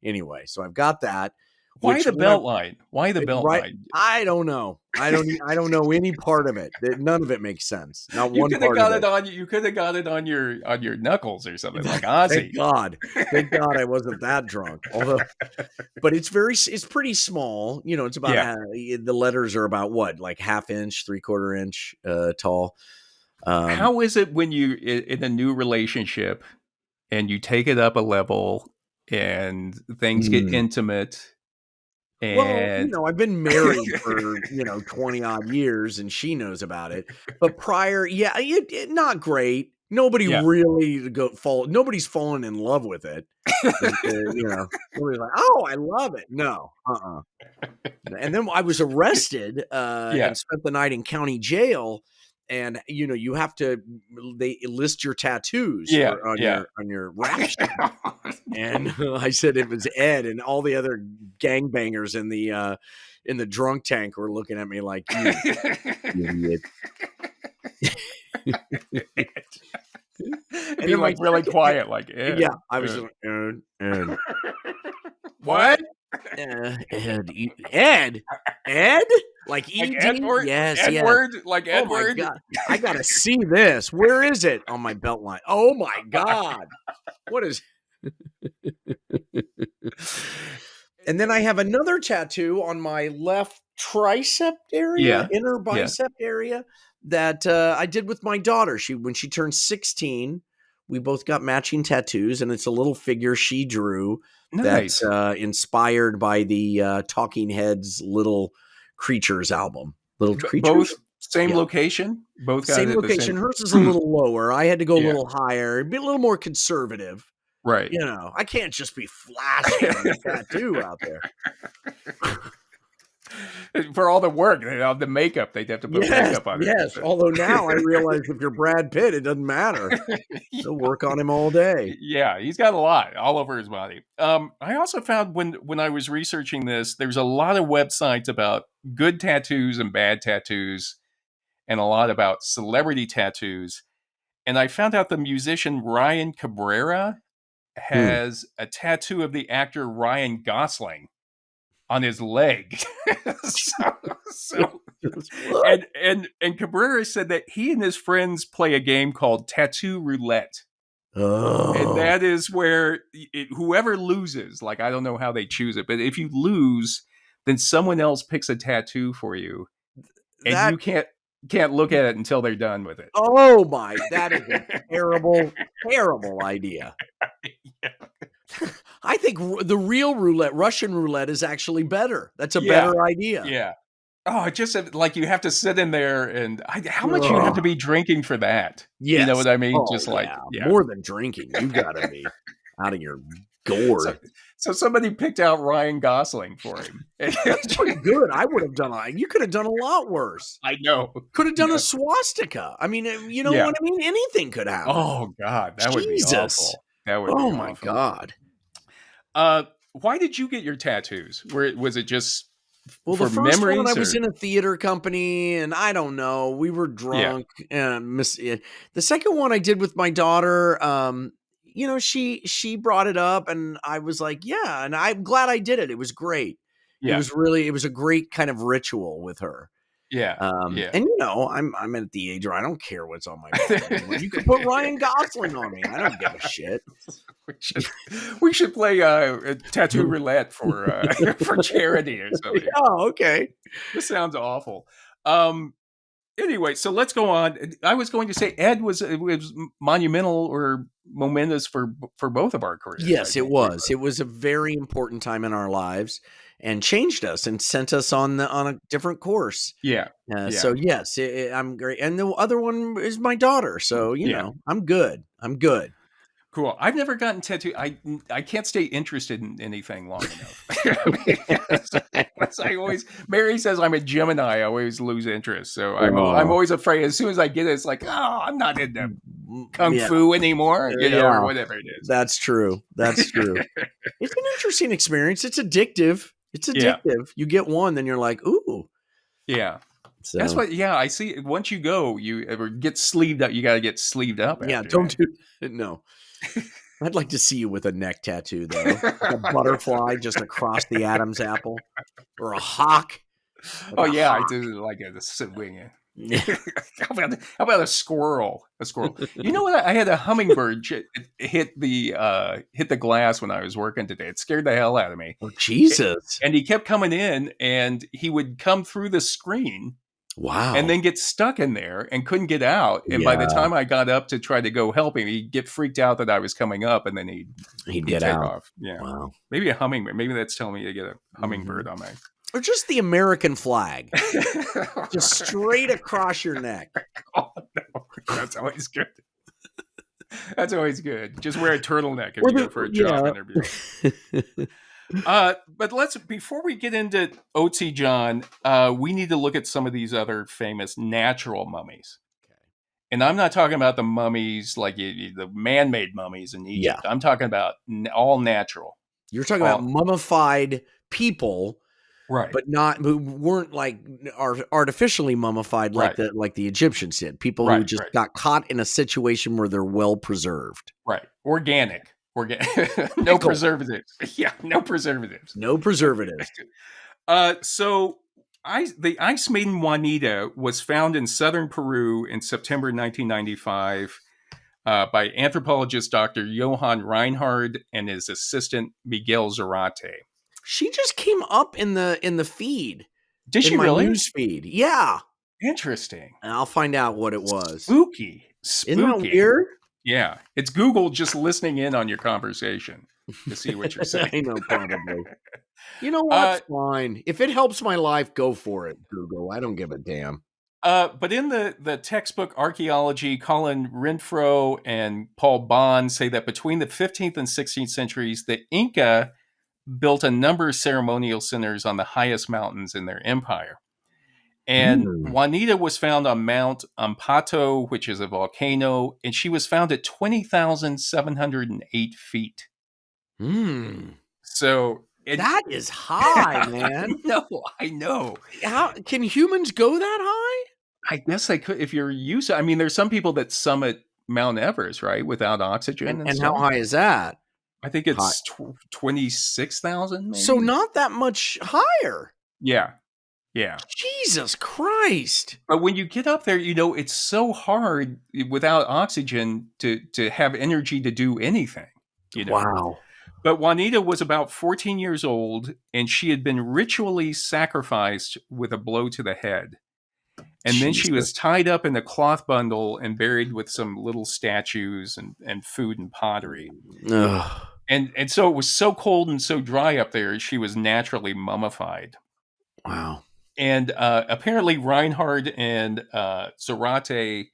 anyway, so I've got that. Why the belt line? Why the belt line? I don't know. I don't know any part of it. None of it makes sense. Not you one could part have got of it. On. You could have got it on your knuckles or something like Ozzy. Thank God I wasn't that drunk. Although, but it's pretty small. You know, it's about the letters are about what, like 1/2 inch, 3/4 inch tall. How is it when you in a new relationship and you take it up a level and things get intimate? Well, I've been married for 20 odd years, and she knows about it. But prior, not great. Nobody really nobody's fallen in love with it. Nobody's like, oh, I love it. No, And then I was arrested and spent the night in county jail. And you have to they list your tattoos on your rap sheet. And I said it was Ed, and all the other gangbangers in the drunk tank were looking at me like, you idiot. And you're like really quiet, like Ed. Yeah, I was like, Ed. What? Ed? Like E-D? Edward? Yes, Edward? Like Edward? Oh my God. I gotta see this. Where is it? On my belt line. Oh my God. What is And then I have another tattoo on my left tricep area, inner bicep area, that I did with my daughter. When she turned 16, we both got matching tattoos, and it's a little figure she drew. Nice. That's inspired by the Talking Heads Little Creatures album. Little Creatures? Both same location? Both got same location. Hers is a little lower. I had to go a little higher, be a little more conservative. Right. I can't just be flashing a tattoo out there. For all the work, the makeup, they'd have to put makeup on it. Yes, although now I realize if you're Brad Pitt, it doesn't matter. They'll work on him all day. Yeah, he's got a lot all over his body. I also found when I was researching this, there's a lot of websites about good tattoos and bad tattoos, and a lot about celebrity tattoos. And I found out the musician Ryan Cabrera has a tattoo of the actor Ryan Gosling on his leg. and Cabrera said that he and his friends play a game called Tattoo Roulette. Oh. And that is where whoever loses, like I don't know how they choose it, but if you lose, then someone else picks a tattoo for you, and you can't look at it until they're done with it. Oh my, that is a terrible, terrible idea. I think the real roulette, Russian roulette, is actually better. That's a better idea. Yeah. Oh, it just like you have to sit in there, and how much you have to be drinking for that? Yes. You know what I mean? Oh, just like more than drinking. You got to be out of your gourd. So somebody picked out Ryan Gosling for him. That's pretty good. I would have done you could have done a lot worse. I know. Could have done a swastika. I mean, you know what I mean? Anything could happen. Oh God, that would be awful. That would be awful. My God. Why did you get your tattoos? Was it just the first memories, one I was in a theater company, and I don't know, we were drunk and the second one I did with my daughter. She brought it up, and I was like, yeah, and I'm glad I did it. It was great. Yeah. It was a great kind of ritual with her. Yeah. And I'm at the age where I don't care what's on my phone. You can put Ryan Gosling on me. I don't give a shit. We should play a tattoo roulette for charity or something. Oh, okay. This sounds awful. Anyway, so let's go on. I was going to say Ed was monumental or momentous for both of our careers. Yes, it was. It was a very important time in our lives and changed us and sent us on a different course. Yeah. So yes, I'm great. And the other one is my daughter. So, you know, I'm good. I'm good. Cool. I've never gotten tattooed. I can't stay interested in anything long enough. I always, Mary says I'm a Gemini. I always lose interest. So I'm always afraid. As soon as I get it, it's like, oh, I'm not into kung fu anymore, or whatever it is. That's true. That's true. It's an interesting experience. It's addictive. It's addictive. Yeah. You get one, then you're like, ooh. Yeah. So. That's what, I see. Once you go, you ever get sleeved up, you got to get sleeved up. Yeah, no. I'd like to see you with a neck tattoo, though. Like a butterfly just across the Adam's apple. Or a hawk. Like I do like a swing. How about a squirrel? A squirrel. You know what? I had a hummingbird hit the glass when I was working today. It scared the hell out of me. Oh, Jesus. And he kept coming in, and he would come through the screen. Wow. And then get stuck in there and couldn't get out. And by the time I got up to try to go help him, he'd get freaked out that I was coming up, and then he'd get take out. Off. Yeah. Wow. Maybe a hummingbird. Maybe that's telling me to get a hummingbird on my... Or just the American flag. Just straight across your neck. Oh, no. That's always good. That's always good. Just wear a turtleneck if you go for a job interview. But before we get into Otzi, John, we need to look at some of these other famous natural mummies. Okay. And I'm not talking about the mummies like the man-made mummies in Egypt. Yeah. I'm talking about all natural. You're talking about mummified people, right? But who weren't like artificially mummified like the Egyptians did. People who just got caught in a situation where they're well preserved. Right. Organic. No preservatives. Yeah, no preservatives. No preservatives. So the Ice Maiden Juanita was found in southern Peru in September 1995 by anthropologist Dr. Johann Reinhard and his assistant Miguel Zarate. She just came up in the feed. Did she really? News feed. Yeah. Interesting. And I'll find out what it was. Spooky. Isn't that weird? Yeah, it's Google just listening in on your conversation to see what you're saying. I know, probably. You know what? Fine. If it helps my life, go for it, Google. I don't give a damn. But in the textbook Archaeology, Colin Renfro and Paul Bond say that between the 15th and 16th centuries, the Inca built a number of ceremonial centers on the highest mountains in their empire. And Juanita was found on Mount Ampato, which is a volcano, and she was found at 20,708 feet. So that is high, man. I know. How can humans go that high? I guess they could if you're used to. I mean, there's some people that summit Mount Everest, right, without oxygen. And how high is that? I think it's 26,000. So not that much higher. Yeah. Jesus Christ. But when you get up there, it's so hard without oxygen to have energy to do anything. Wow. But Juanita was about 14 years old, and she had been ritually sacrificed with a blow to the head. And then she was tied up in a cloth bundle and buried with some little statues and food and pottery. Ugh. And so it was so cold and so dry up there, she was naturally mummified. Wow. And apparently Reinhard and Zarate,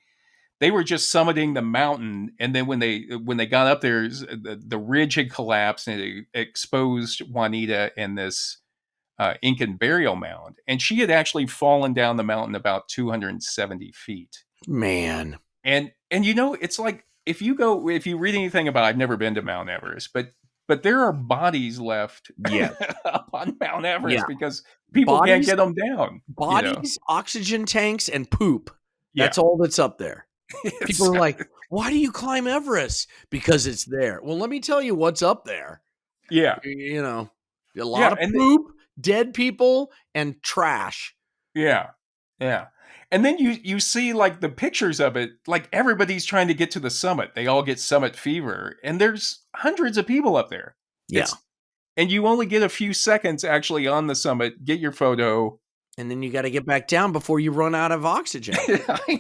they were just summiting the mountain. And then when they got up there, the ridge had collapsed and it exposed Juanita in this Incan burial mound. And she had actually fallen down the mountain about 270 feet. Man. And it's like, if you read anything about, I've never been to Mount Everest, but there are bodies left up on Mount Everest because people can't get them down. Bodies, oxygen tanks, and poop. That's all that's up there. People are like, why do you climb Everest? Because it's there. Well, let me tell you what's up there. Yeah. A lot of poop, dead people, and trash. Yeah. Yeah. And then you see like the pictures of it, like everybody's trying to get to the summit. They all get summit fever, and there's hundreds of people up there. Yeah. And you only get a few seconds actually on the summit, get your photo, And then you got to get back down before you run out of oxygen.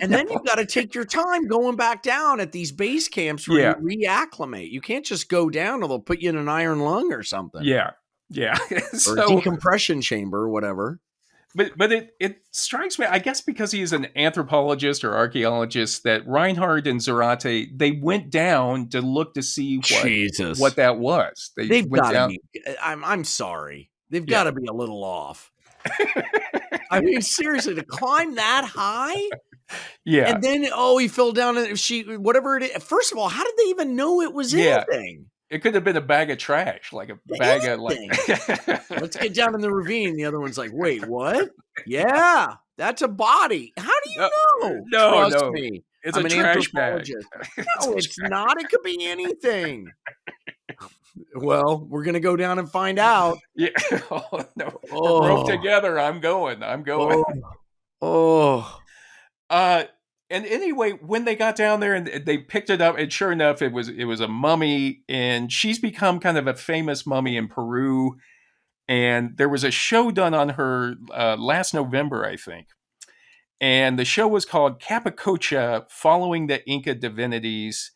And then you got to take your time going back down at these base camps where you reacclimate. You can't just go down or they'll put you in an iron lung or something. Yeah. Or a decompression chamber or whatever. But it strikes me, I guess because he's an anthropologist or archaeologist, that Reinhard and Zarate, they went down to look to see what that was. They've got to be, I'm sorry. They've got to be a little off. I mean, seriously, to climb that high? Yeah. And then, he fell down and whatever it is. First of all, how did they even know it was anything? It could have been a bag of trash, like a bag of Let's get down in the ravine. The other one's like, wait, what? Yeah, that's a body. How do you know? Trust me. It's I'm a trash bag. No, it's not. It could be anything. Well, we're going to go down and find out. Yeah. We're roped together. I'm going. And anyway, when they got down there and they picked it up, and sure enough, it was a mummy, and she's become kind of a famous mummy in Peru. And there was a show done on her last November, I think. And the show was called Capacocha, Following the Inca Divinities.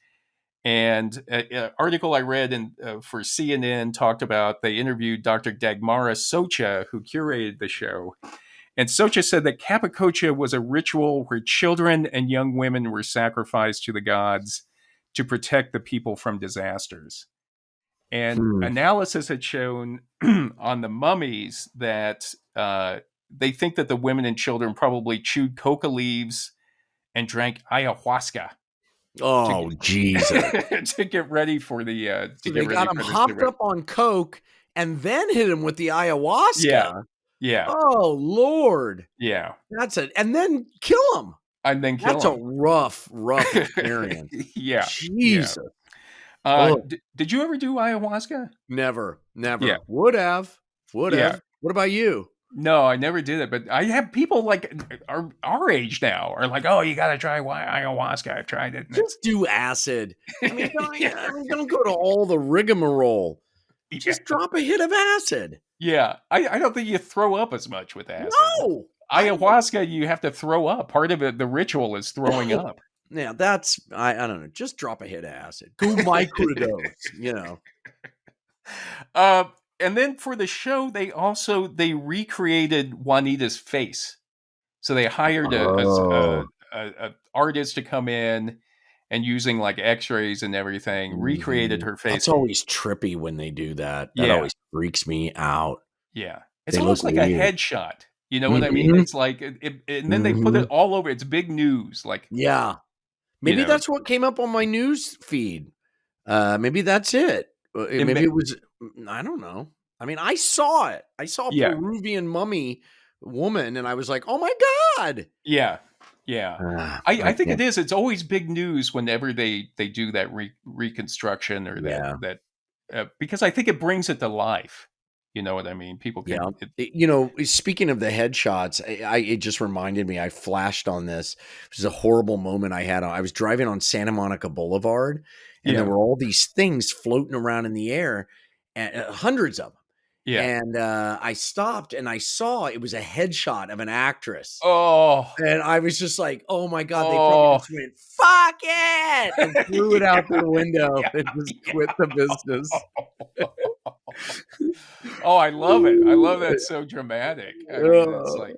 And an article I read for CNN talked about, they interviewed Dr. Dagmara Socha, who curated the show. And Socha said that Capacocha was a ritual where children and young women were sacrificed to the gods to protect the people from disasters. And analysis had shown on the mummies that they think that the women and children probably chewed coca leaves and drank ayahuasca. Oh, Jesus. To get ready for the... they got them hopped up on coke and then hit him with the ayahuasca. Yeah. Oh, Lord. Yeah. And then kill him. That's a rough experience. Yeah. Jesus. Yeah. Did you ever do ayahuasca? Never. Yeah. Would have. What about you? No, I never did it, but I have people like our age now are like, oh, you got to try ayahuasca. I've tried it. Just do acid. I mean, don't go to all the rigmarole. Just drop a hit of acid. Yeah. I don't think you throw up as much with acid. No. Ayahuasca, you have to throw up. Part of it, the ritual is throwing up. Yeah, that's, I don't know. Just drop a hit of acid. Go microdose, And then for the show, they recreated Juanita's face. So they hired a artist to come in and using like x-rays and everything, recreated her face. It's always trippy when they do that. That always freaks me out. Yeah. It's almost like a headshot. You know what I mean? It's like, and then they put it all over. It's big news. Like, yeah. Maybe that's what came up on my news feed. Maybe that's it. Maybe it was, I don't know. I mean, I saw it. I saw a Peruvian mummy woman and I was like, oh my God. Yeah. Yeah. I think it is. It's always big news whenever they do that reconstruction or that because I think it brings it to life. You know what I mean? People can. Speaking of the headshots, it just reminded me. I flashed on this. It was a horrible moment I had. I was driving on Santa Monica Boulevard, and there were all these things floating around in the air, and hundreds of them. Yeah. And I stopped and I saw it was a headshot of an actress. Oh. And I was just like, oh my God, they probably just went, fuck it! And threw it out the window and just quit the business. Oh, I love it. I love that. So dramatic. I mean, it's like,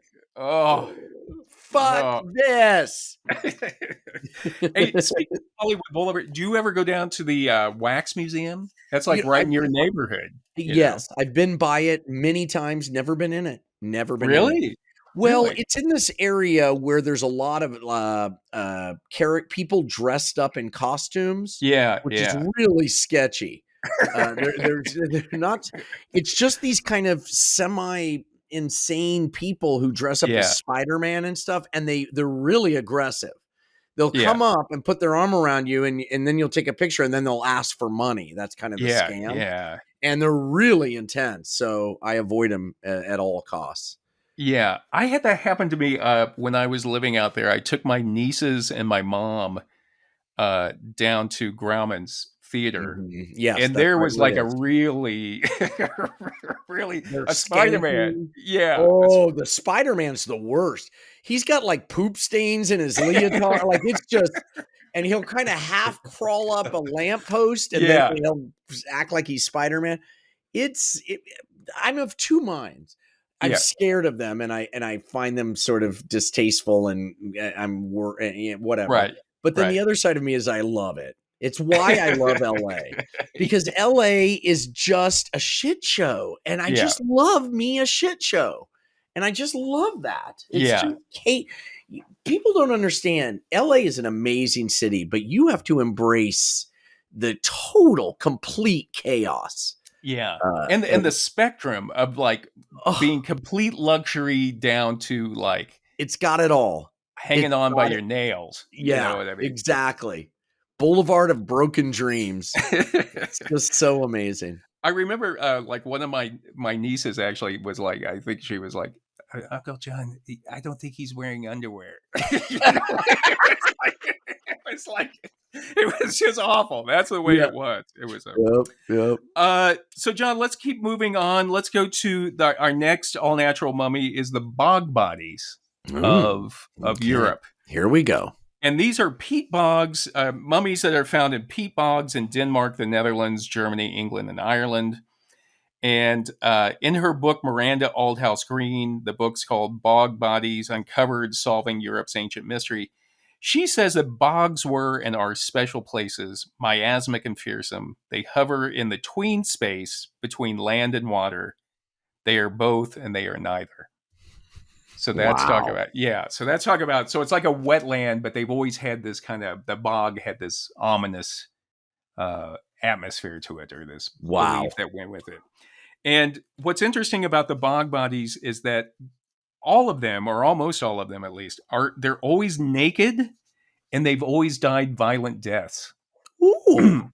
fuck this. Hey, speaking of Hollywood Boulevard, do you ever go down to the Wax Museum? That's like right in your neighborhood. Yes, I've been by it many times. Never been in it. Never been. Really? In it. Well, it's in this area where there's a lot of people dressed up in costumes. Yeah, which is really sketchy. They're not. It's just these kind of semi-insane people who dress up as Spider-Man and stuff, and they're really aggressive. They'll come up and put their arm around you, and then you'll take a picture, and then they'll ask for money. That's kind of the scam. Yeah, and they're really intense, so I avoid them at all costs. Yeah, I had that happen to me when I was living out there. I took my nieces and my mom down to Grauman's theater. Yes, And that's there right was where like it a is. really, really They're a Spider-Man. skanky. Yeah. Oh, the Spider-Man's the worst. He's got, like, poop stains in his leotard, like, it's just and he'll kinda half crawl up a lamppost, and then Yeah. he'll act like he's Spider-Man. I'm of two minds. I'm Yeah. scared of them, and I find them sort of distasteful, and whatever. Right. But then the Right. other side of me is I love it. It's why I love LA. Because LA is just a shit show, and I Yeah. just love me a shit show, and I just love that. It's Yeah. just people don't understand. LA is an amazing city, but you have to embrace the total, complete chaos. Yeah. Uh, And the spectrum of like oh, being complete luxury down to like it's got it all. hanging It's on by got your it. nails. You Yeah, know what I mean? exactly. Boulevard of Broken Dreams. It's just so amazing. I remember, like one of my nieces actually was like, I think she was like, Uncle John, I don't think he's wearing underwear. You know? It was just awful. That's the way Yeah. it was. It was. Yep. So John, let's keep moving on. Let's go to our next all natural mummy is the bog bodies of Okay. Europe. Here we go. And these are peat bogs, mummies that are found in peat bogs in Denmark, the Netherlands, Germany, England, and Ireland. And in her book, Miranda Aldhouse-Green, the book's called Bog Bodies Uncovered, Solving Europe's Ancient Mystery. She says that bogs were and are special places, miasmic and fearsome. They hover in the tween space between land and water. They are both and they are neither. So that's talk Wow. about, So that's talk about, so it's like a wetland, but they've always had this kind of, the bog had this ominous atmosphere to it, or this Wow. belief that went with it. And what's interesting about the bog bodies is that all of them, or almost all of them at least, they're always naked and they've always died violent deaths. Ooh.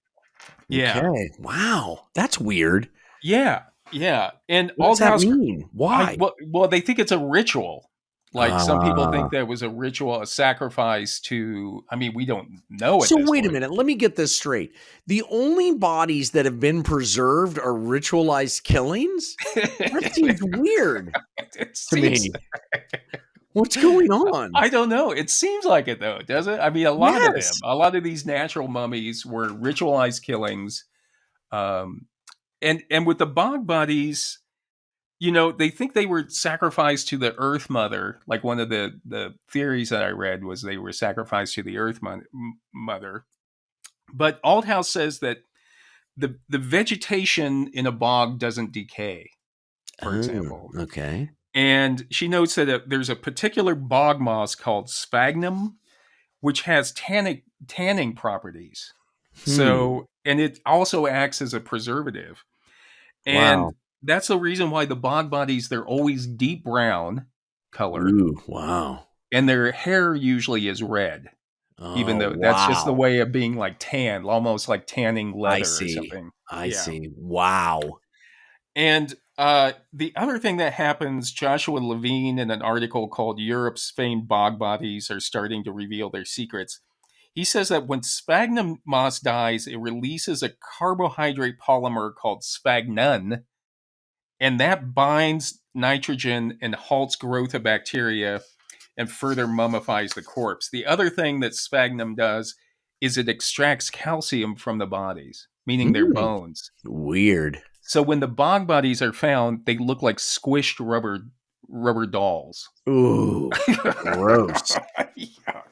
Yeah. Okay. Wow. That's weird. Yeah. Yeah. And What does that Aldhouse, mean? Why? well, they think it's a ritual. Like some people think Ah. that was a ritual, a sacrifice to, I mean, we don't know at So this wait a point. minute. Let me get this straight. The only bodies that have been preserved are ritualized killings? That seems weird It to me. seems, What's going on? I don't know. It seems like it though, does it? I mean, Yes. a lot of these natural mummies were ritualized killings. And with the bog bodies, they think they were sacrificed to the Earth Mother. Like one of the theories that I read was they were sacrificed to the Earth Mother. But Aldhouse says that the vegetation in a bog doesn't decay, for example. Okay. And she notes that there's a particular bog moss called sphagnum, which has tanning properties. So, and it also acts as a preservative. And Wow. that's the reason why the bog bodies, they're always deep brown color. Ooh, wow. And their hair usually is red, even Oh, though that's just the wow. way of being like tan, almost like tanning leather I or see. something. I Yeah. see. Wow. And the other thing that happens, Joshua Levine, in an article called Europe's Famed Bog Bodies Are Starting to Reveal Their Secrets, he says that when sphagnum moss dies, it releases a carbohydrate polymer called sphagnum, and that binds nitrogen and halts growth of bacteria and further mummifies the corpse. The other thing that sphagnum does is it extracts calcium from the bodies, meaning their bones. Weird. So when the bog bodies are found, they look like squished rubber dolls. Ooh, gross. Yeah.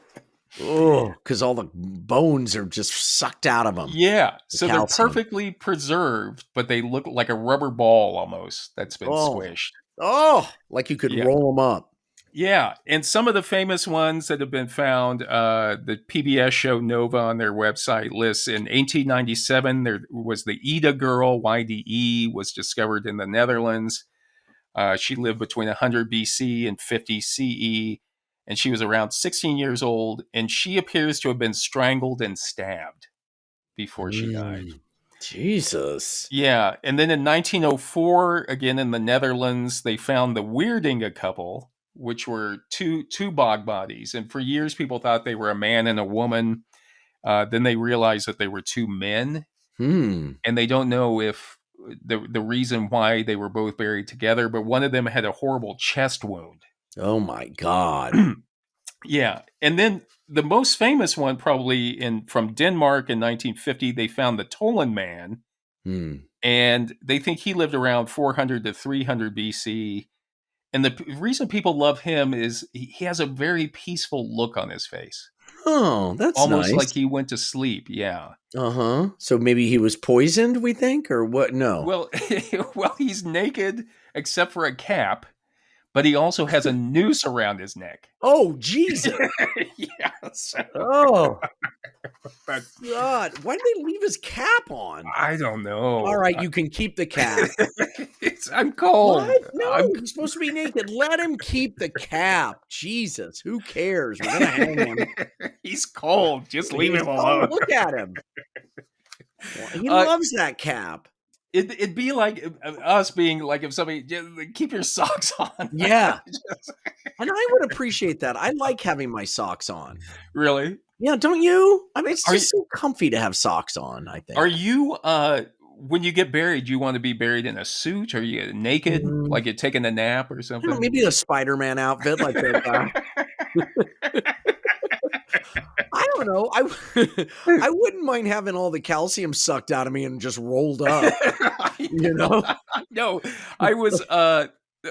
Oh, because all the bones are just sucked out of them. Yeah. The So calcium. they're perfectly preserved, but they look like a rubber ball almost that's been squished. Oh, like you could roll them up. Yeah. And some of the famous ones that have been found, the PBS show Nova on their website lists in 1897, there was the Ida girl, YDE, was discovered in the Netherlands. She lived between 100 BC and 50 CE, and she was around 16 years old, and she appears to have been strangled and stabbed before she died. Jesus. Yeah, and then in 1904, again in the Netherlands, they found the Weerdinga couple, which were two bog bodies, and for years people thought they were a man and a woman. Then they realized that they were two men, Hmm. And they don't know if the reason why they were both buried together, but one of them had a horrible chest wound. Oh my God. Yeah. And then the most famous one, probably from Denmark in 1950, they found the Tolen Man. And they think he lived around 400 to 300 BC. And the reason people love him is he has a very peaceful look on his face. Oh, that's Almost like nice. he went to sleep. Yeah. Uh-huh. So maybe he was poisoned, we think, or what? No. Well, well, he's naked except for a cap, but he also has a noose around his neck. Oh, Jesus. Yeah. So, Oh, God. Why did they leave his cap on? I don't know. All right, you can keep the cap. I'm cold. What? No, he's supposed to be naked. Let him keep the cap. Jesus, who cares? We're going to hang him. He's cold. Just leave him alone. Look at him. He loves that cap. It'd be like us being like if somebody keep your socks on. Yeah. And I would appreciate that. I like having my socks on. Really? Yeah, don't you? I mean, it's just so comfy to have socks on, I think. Are you, when you get buried, you want to be buried in a suit? Or you naked? Like you're taking a nap or something? Maybe a Spider-Man outfit like that guy. I don't know. I wouldn't mind having all the calcium sucked out of me and just rolled up. You know? No, I was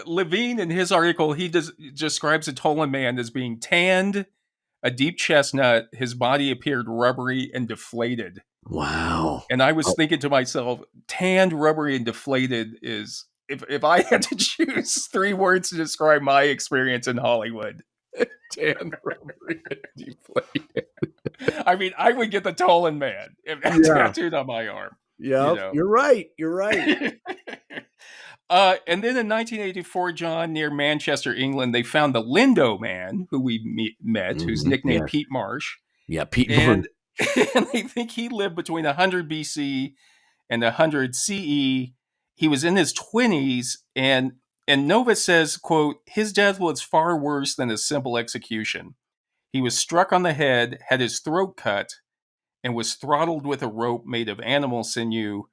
Levine in his article. He describes a Tolen Man as being tanned, a deep chestnut. His body appeared rubbery and deflated. Wow. And I was thinking to myself, tanned, rubbery, and deflated is if I had to choose 3 words to describe my experience in Hollywood. Tanned, rubbery, and deflated. I mean, I would get the Tolen Man tattooed on my arm. Yeah, you're right. You're right. And then in 1984, John, near Manchester, England, they found the Lindo Man, who we met, who's nicknamed Pete Marsh. Yeah, Pete Marsh. And they think he lived between 100 BC and 100 CE. He was in his 20s, and Nova says, quote, his death was far worse than a simple execution. He was struck on the head, had his throat cut, and was throttled with a rope made of animal sinew,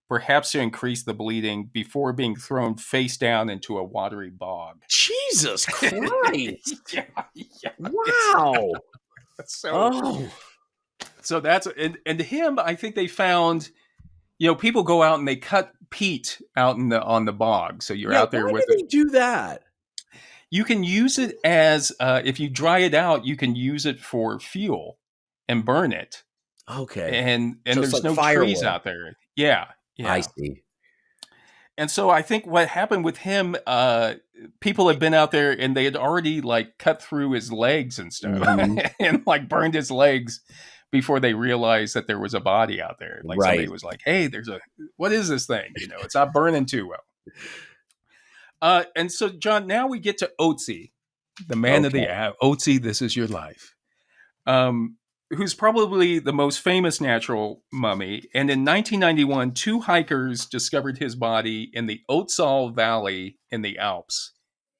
perhaps to increase the bleeding, before being thrown face down into a watery bog. Jesus Christ! Wow! So that's and him. I think they found. People go out and they cut peat out on the bog. So you're out there with. Why do they do that? You can use it as if you dry it out, you can use it for fuel and burn it. Okay. And just there's like no firewood. trees out there. Yeah. I see. And so I think what happened with him, people had been out there and they had already like cut through his legs and stuff and like burned his legs before they realized that there was a body out there. Like somebody was like, hey, what is this thing? It's not burning too well. And so, John, now we get to Otzi, the man of the hour. Otzi, this is your life. Who's probably the most famous natural mummy. And in 1991, 2 hikers discovered his body in the Otzi Valley in the Alps,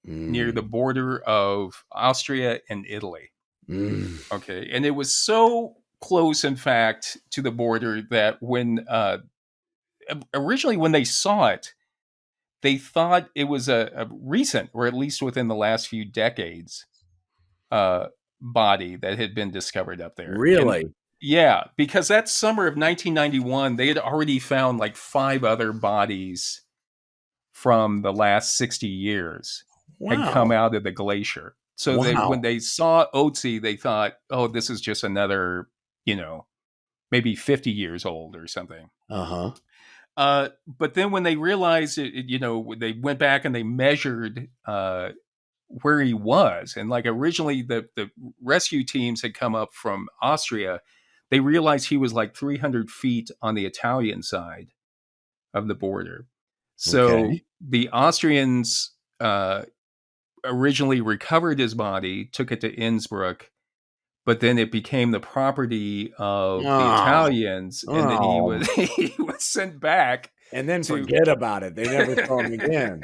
near the border of Austria and Italy. Okay. And it was so close, in fact, to the border that originally when they saw it, they thought it was a recent, or at least within the last few decades, body that had been discovered up there. Really? Yeah, because that summer of 1991, they had already found like 5 other bodies from the last 60 years had come out of the glacier. So when they saw Otzi, they thought, oh, this is just another, maybe 50 years old or something. But then when they realized, they went back and they measured where he was. And like originally the rescue teams had come up from Austria. They realized he was like 300 feet on the Italian side of the border. So the Austrians originally recovered his body, took it to Innsbruck, but then it became the property of the Italians, and then he was sent back. And then forget about it. They never saw him again.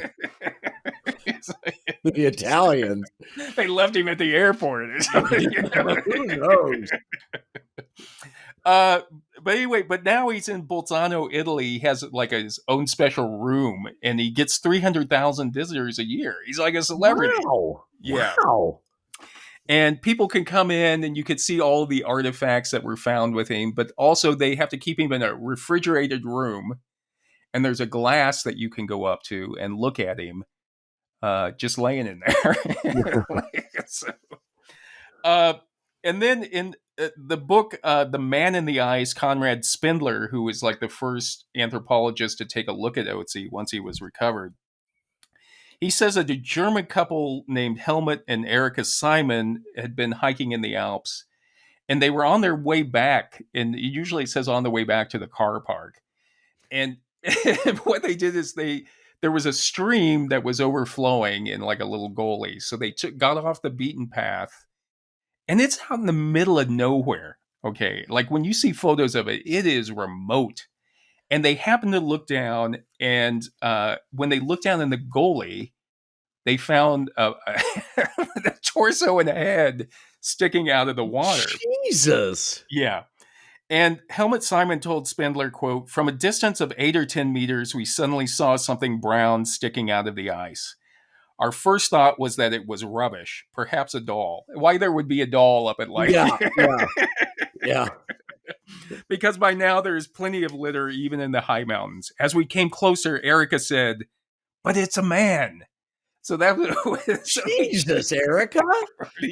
The Italians. They left him at the airport or something. Who knows? But anyway, but now he's in Bolzano, Italy. He has like his own special room, and he gets 300,000 visitors a year. He's like a celebrity. Wow. Yeah. Wow. And people can come in and you could see all the artifacts that were found with him, but also they have to keep him in a refrigerated room. And there's a glass that you can go up to and look at him just laying in there. So, and then in the book, The Man in the Ice, Conrad Spindler, who was like the first anthropologist to take a look at Otzi once he was recovered, he says that a German couple named Helmut and Erika Simon had been hiking in the Alps, and they were on their way back, and it usually says on the way back to the car park. And what they did is there was a stream that was overflowing in like a little gully, so they got off the beaten path, and it's out in the middle of nowhere. Okay, like when you see photos of it, it is remote. And they happened to look down, and when they looked down in the gully, they found a torso and a head sticking out of the water. Jesus. Yeah. And Helmut Simon told Spindler, quote, "From a distance of 8 or 10 meters, we suddenly saw something brown sticking out of the ice. Our first thought was that it was rubbish, perhaps a doll." Why there would be a doll up at like... Yeah. Because by now there's plenty of litter even in the high mountains. As we came closer, Erika said, "But it's a man." So that was... Jesus, Erika.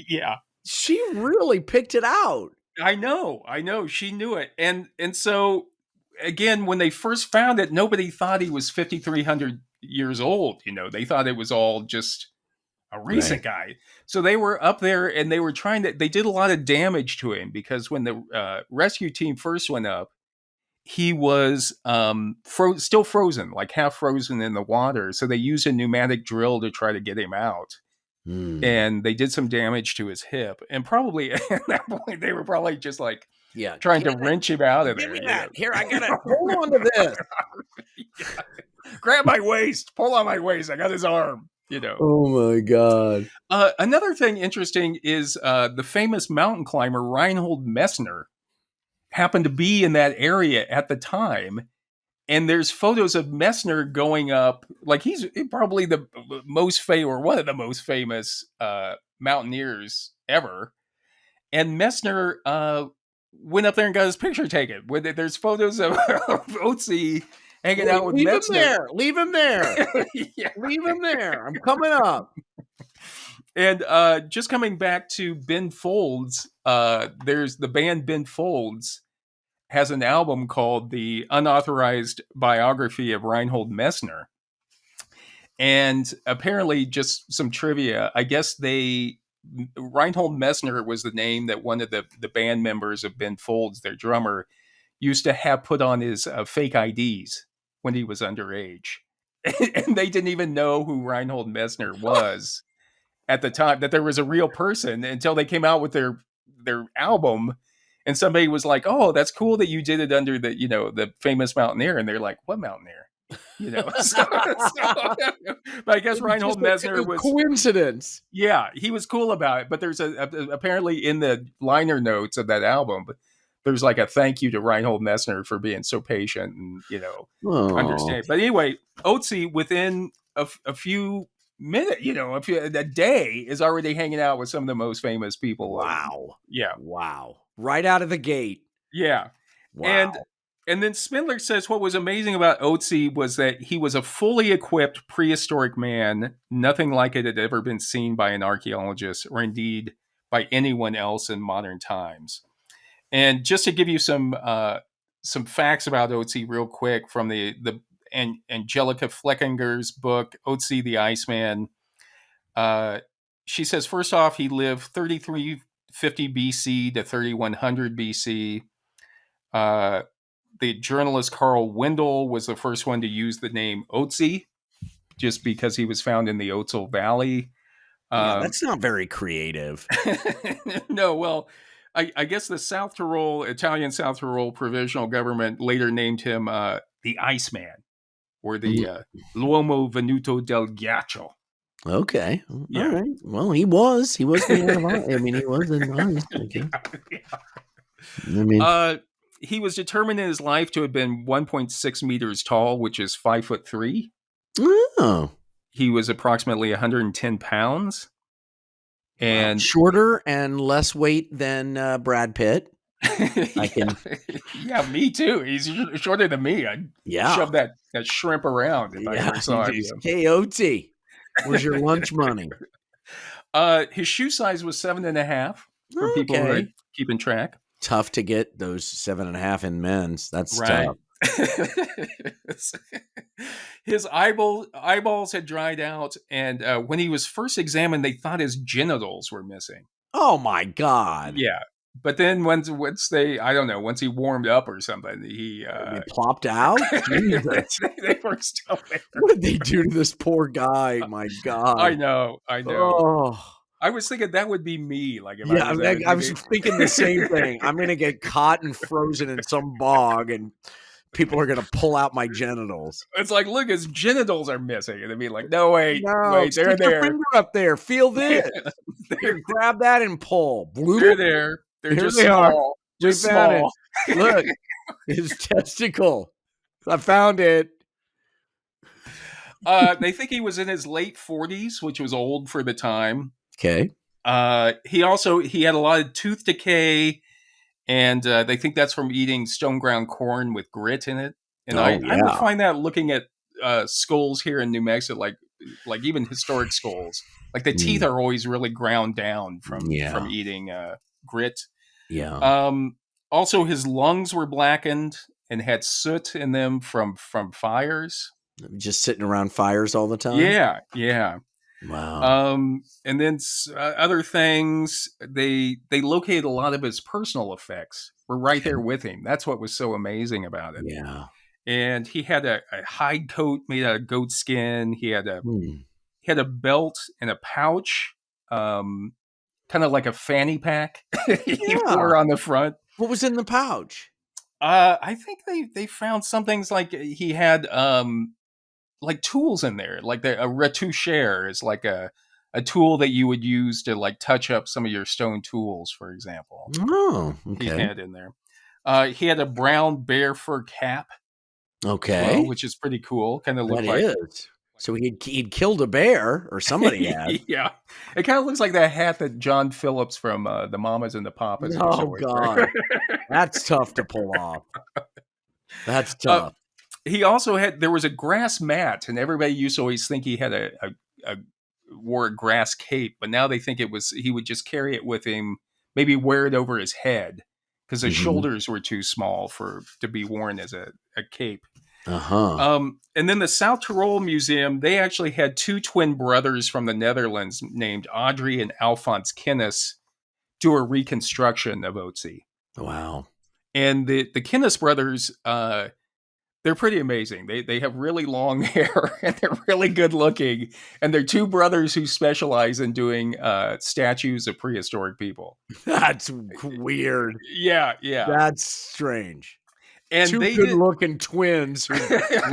Yeah. She really picked it out. I know. She knew it. And so, again, when they first found it, nobody thought he was 5,300 years old. You know, they thought it was all just a recent guy. So they were up there and they were they did a lot of damage to him because when the rescue team first went up, he was still frozen, like half frozen in the water. So they used a pneumatic drill to try to get him out. And they did some damage to his hip. And probably at that point, they were probably just like trying to wrench him out of there. Give me that. Here, I got to hold on to this. Grab my waist. Pull on my waist. I got his arm. You know. Oh, my God. Another thing interesting is the famous mountain climber Reinhold Messner happened to be in that area at the time. And there's photos of Messner going up, like he's probably the most famous or one of the most famous mountaineers ever. And Messner went up there and got his picture taken. There's photos of Otzi hanging out with Messner. Leave him there. Leave him there. I'm coming up. And just coming back to Ben Folds, there's the band Ben Folds has an album called The Unauthorized Biography of Reinhold Messner. And apparently, just some trivia, I guess Reinhold Messner was the name that one of the band members of Ben Folds, their drummer, used to have put on his fake IDs when he was underage. And they didn't even know who Reinhold Messner was at the time, that there was a real person until they came out with their album. And somebody was like, "Oh, that's cool that you did it under the famous mountaineer." And they're like, "What mountaineer?" But I guess Reinhold Messner was coincidence. Yeah, he was cool about it. But there's apparently in the liner notes of that album, there's like a thank you to Reinhold Messner for being so patient and understand. But anyway, Otzi within a few minutes, a day is already hanging out with some of the most famous people. Wow. Wow. Right out of the gate. Yeah. Wow. And then Spindler says what was amazing about Otzi was that he was a fully equipped prehistoric man. Nothing like it had ever been seen by an archaeologist or indeed by anyone else in modern times. And just to give you some facts about Otzi real quick from the Angelica Fleckinger's book, Otzi the Iceman. She says, first off, he lived 3350 BC to 3100 BC. The journalist Carl Wendell was the first one to use the name Otzi, just because he was found in the Otzi Valley. That's not very creative. No, well, I guess the Italian South Tyrol provisional government later named him the Iceman, or the L'uomo venuto del ghiaccio. Okay. Yeah. All right. Well, he was. He was the man of ice. I mean, he was in ice. he was determined in his life to have been 1.6 meters tall, which is 5'3". Oh. He was approximately 110 pounds. And shorter and less weight than Brad Pitt. Yeah, me too. He's shorter than me. I'd shove that shrimp around if I ever saw him. Hey, Otzi, where's your lunch money? His shoe size was 7.5 for people who are keeping track. Tough to get those 7.5 in men's. That's right. Tough. His eyeballs had dried out, and when he was first examined, they thought his genitals were missing. Oh my God! Yeah, but then once he warmed up or something, he plopped out. they were still there. What did they do to this poor guy? My God! I know. Oh. I was thinking that would be me. Like, if I was thinking the same thing. I'm going to get caught and frozen in some bog, and people are going to pull out my genitals. It's like, look, his genitals are missing. And they'd be like, no, wait, they're there. Your finger up there. Feel this. Here, grab that and pull. They're there. They're just small. Just small. Look, his testicle. I found it. They think he was in his late 40s, which was old for the time. Okay. He had a lot of tooth decay, and they think that's from eating stone ground corn with grit in it. And I would find that looking at skulls here in New Mexico, like even historic skulls, like the teeth are always really ground down from eating grit. Yeah. Also, his lungs were blackened and had soot in them from fires. Just sitting around fires all the time. Yeah. Wow. And then other things, they located a lot of his personal effects were right there with him. That's what was so amazing about it. Yeah. And he had a hide coat made out of goat skin. He had a belt and a pouch, kind of like a fanny pack he wore on the front. What was in the pouch? I think they found some things like he had like tools in there, like a retoucher is like a tool that you would use to like touch up some of your stone tools, for example. Oh, okay. He had in there. He had a brown bear fur cap. Okay. Well, which is pretty cool. Kind of looked like. So he'd killed a bear, or somebody had. Yeah. It kind of looks like that hat that John Phillips from the Mamas and the Papas. Oh, God. That's tough to pull off. That's tough. He also there was a grass mat, and everybody used to always think he had wore a grass cape, but now they think he would just carry it with him, maybe wear it over his head because his shoulders were too small to be worn as a cape. And then the South Tyrol Museum, they actually had two twin brothers from the Netherlands named Audrey and Alphonse Kinnis do a reconstruction of Otzi. Wow. And the Kinnis brothers, they're pretty amazing. They have really long hair and they're really good looking. And they're two brothers who specialize in doing statues of prehistoric people. That's weird. Yeah. That's strange. And two good-looking twins who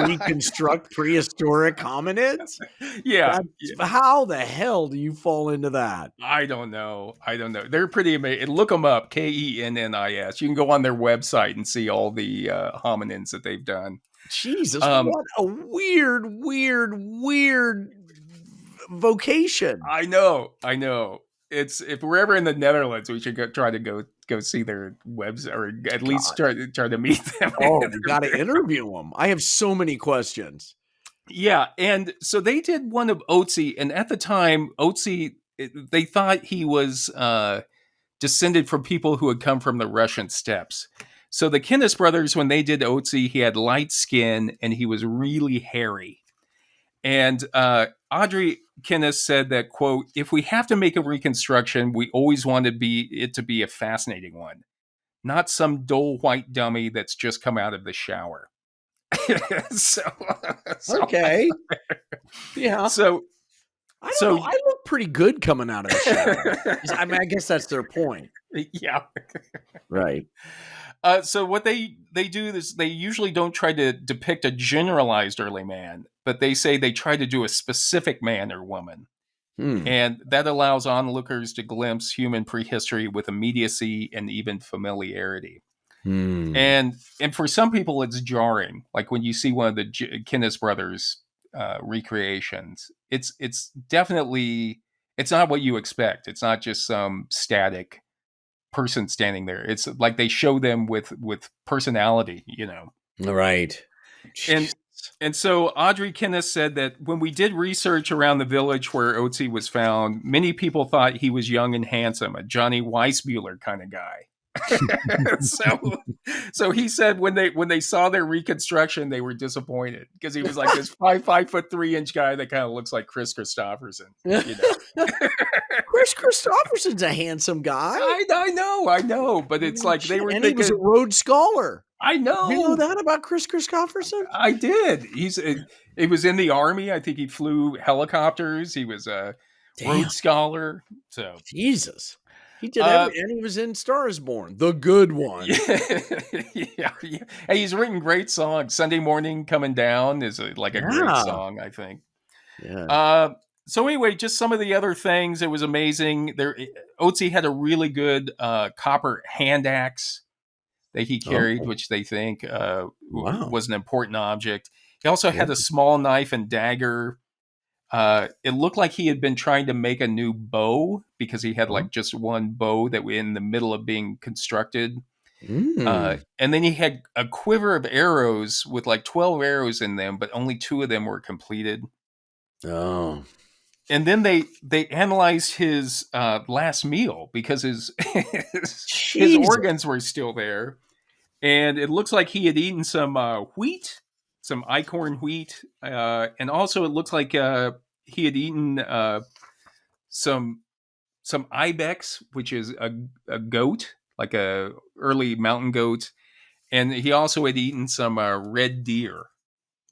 reconstruct prehistoric hominids? Yeah. How the hell do you fall into that? I don't know. They're pretty amazing. Look them up, Kennis. You can go on their website and see all the hominins that they've done. Jesus, what a weird vocation. I know. If we're ever in the Netherlands, we should try to go see their webs, or at least try to meet them. Oh, you got to interview them. I have so many questions. Yeah, and so they did one of Otzi, and at the time, Otzi, they thought he was descended from people who had come from the Russian steppes. So the Kinnis brothers, when they did Otzi, he had light skin and he was really hairy. And Audrey Kinnis said that, quote, "If we have to make a reconstruction, we always want it to be a fascinating one, not some dull white dummy that's just come out of the shower." Okay. Yeah. So I don't know. I look pretty good coming out of the shower. I mean, I guess that's their point. Yeah. Right. So what they do is they usually don't try to depict a generalized early man, but they say they try to do a specific man or woman. And that allows onlookers to glimpse human prehistory with immediacy and even familiarity. And for some people, it's jarring. Like when you see one of the Kinnis brothers recreations, it's definitely, it's not what you expect. It's not just some static person standing there. It's like they show them with personality, Right. And and so Audrey Kinnis said that when we did research around the village where Otzi was found, many people thought he was young and handsome, a Johnny Weissmuller kind of guy. so he said when they saw their reconstruction, they were disappointed because he was like this 5'3" guy that kind of looks like Chris Christopherson. Chris Christopherson's a handsome guy. I know, but it's like they were thinking he was a Rhodes Scholar. I know. You know that about Chris Christopherson? I did. He was in the Army. I think he flew helicopters. He was a Rhodes Scholar. So Jesus. He did everything, and he was in Star is Born, the good one. Yeah. Hey, he's written great songs. Sunday Morning Coming Down is great song, I think. Yeah. So anyway, just some of the other things. It was amazing. Otzi had a really good copper hand axe that he carried, which they think was an important object. He also had a small knife and dagger. It looked like he had been trying to make a new bow because he had just one bow that was in the middle of being constructed. And then he had a quiver of arrows with 12 arrows in them, but only 2 of them were completed. Oh. And then they analyzed his last meal because his organs were still there. And it looks like he had eaten some wheat, some Eichhorn wheat. And also it looks like he had eaten some ibex, which is a goat, like a early mountain goat. And he also had eaten some red deer.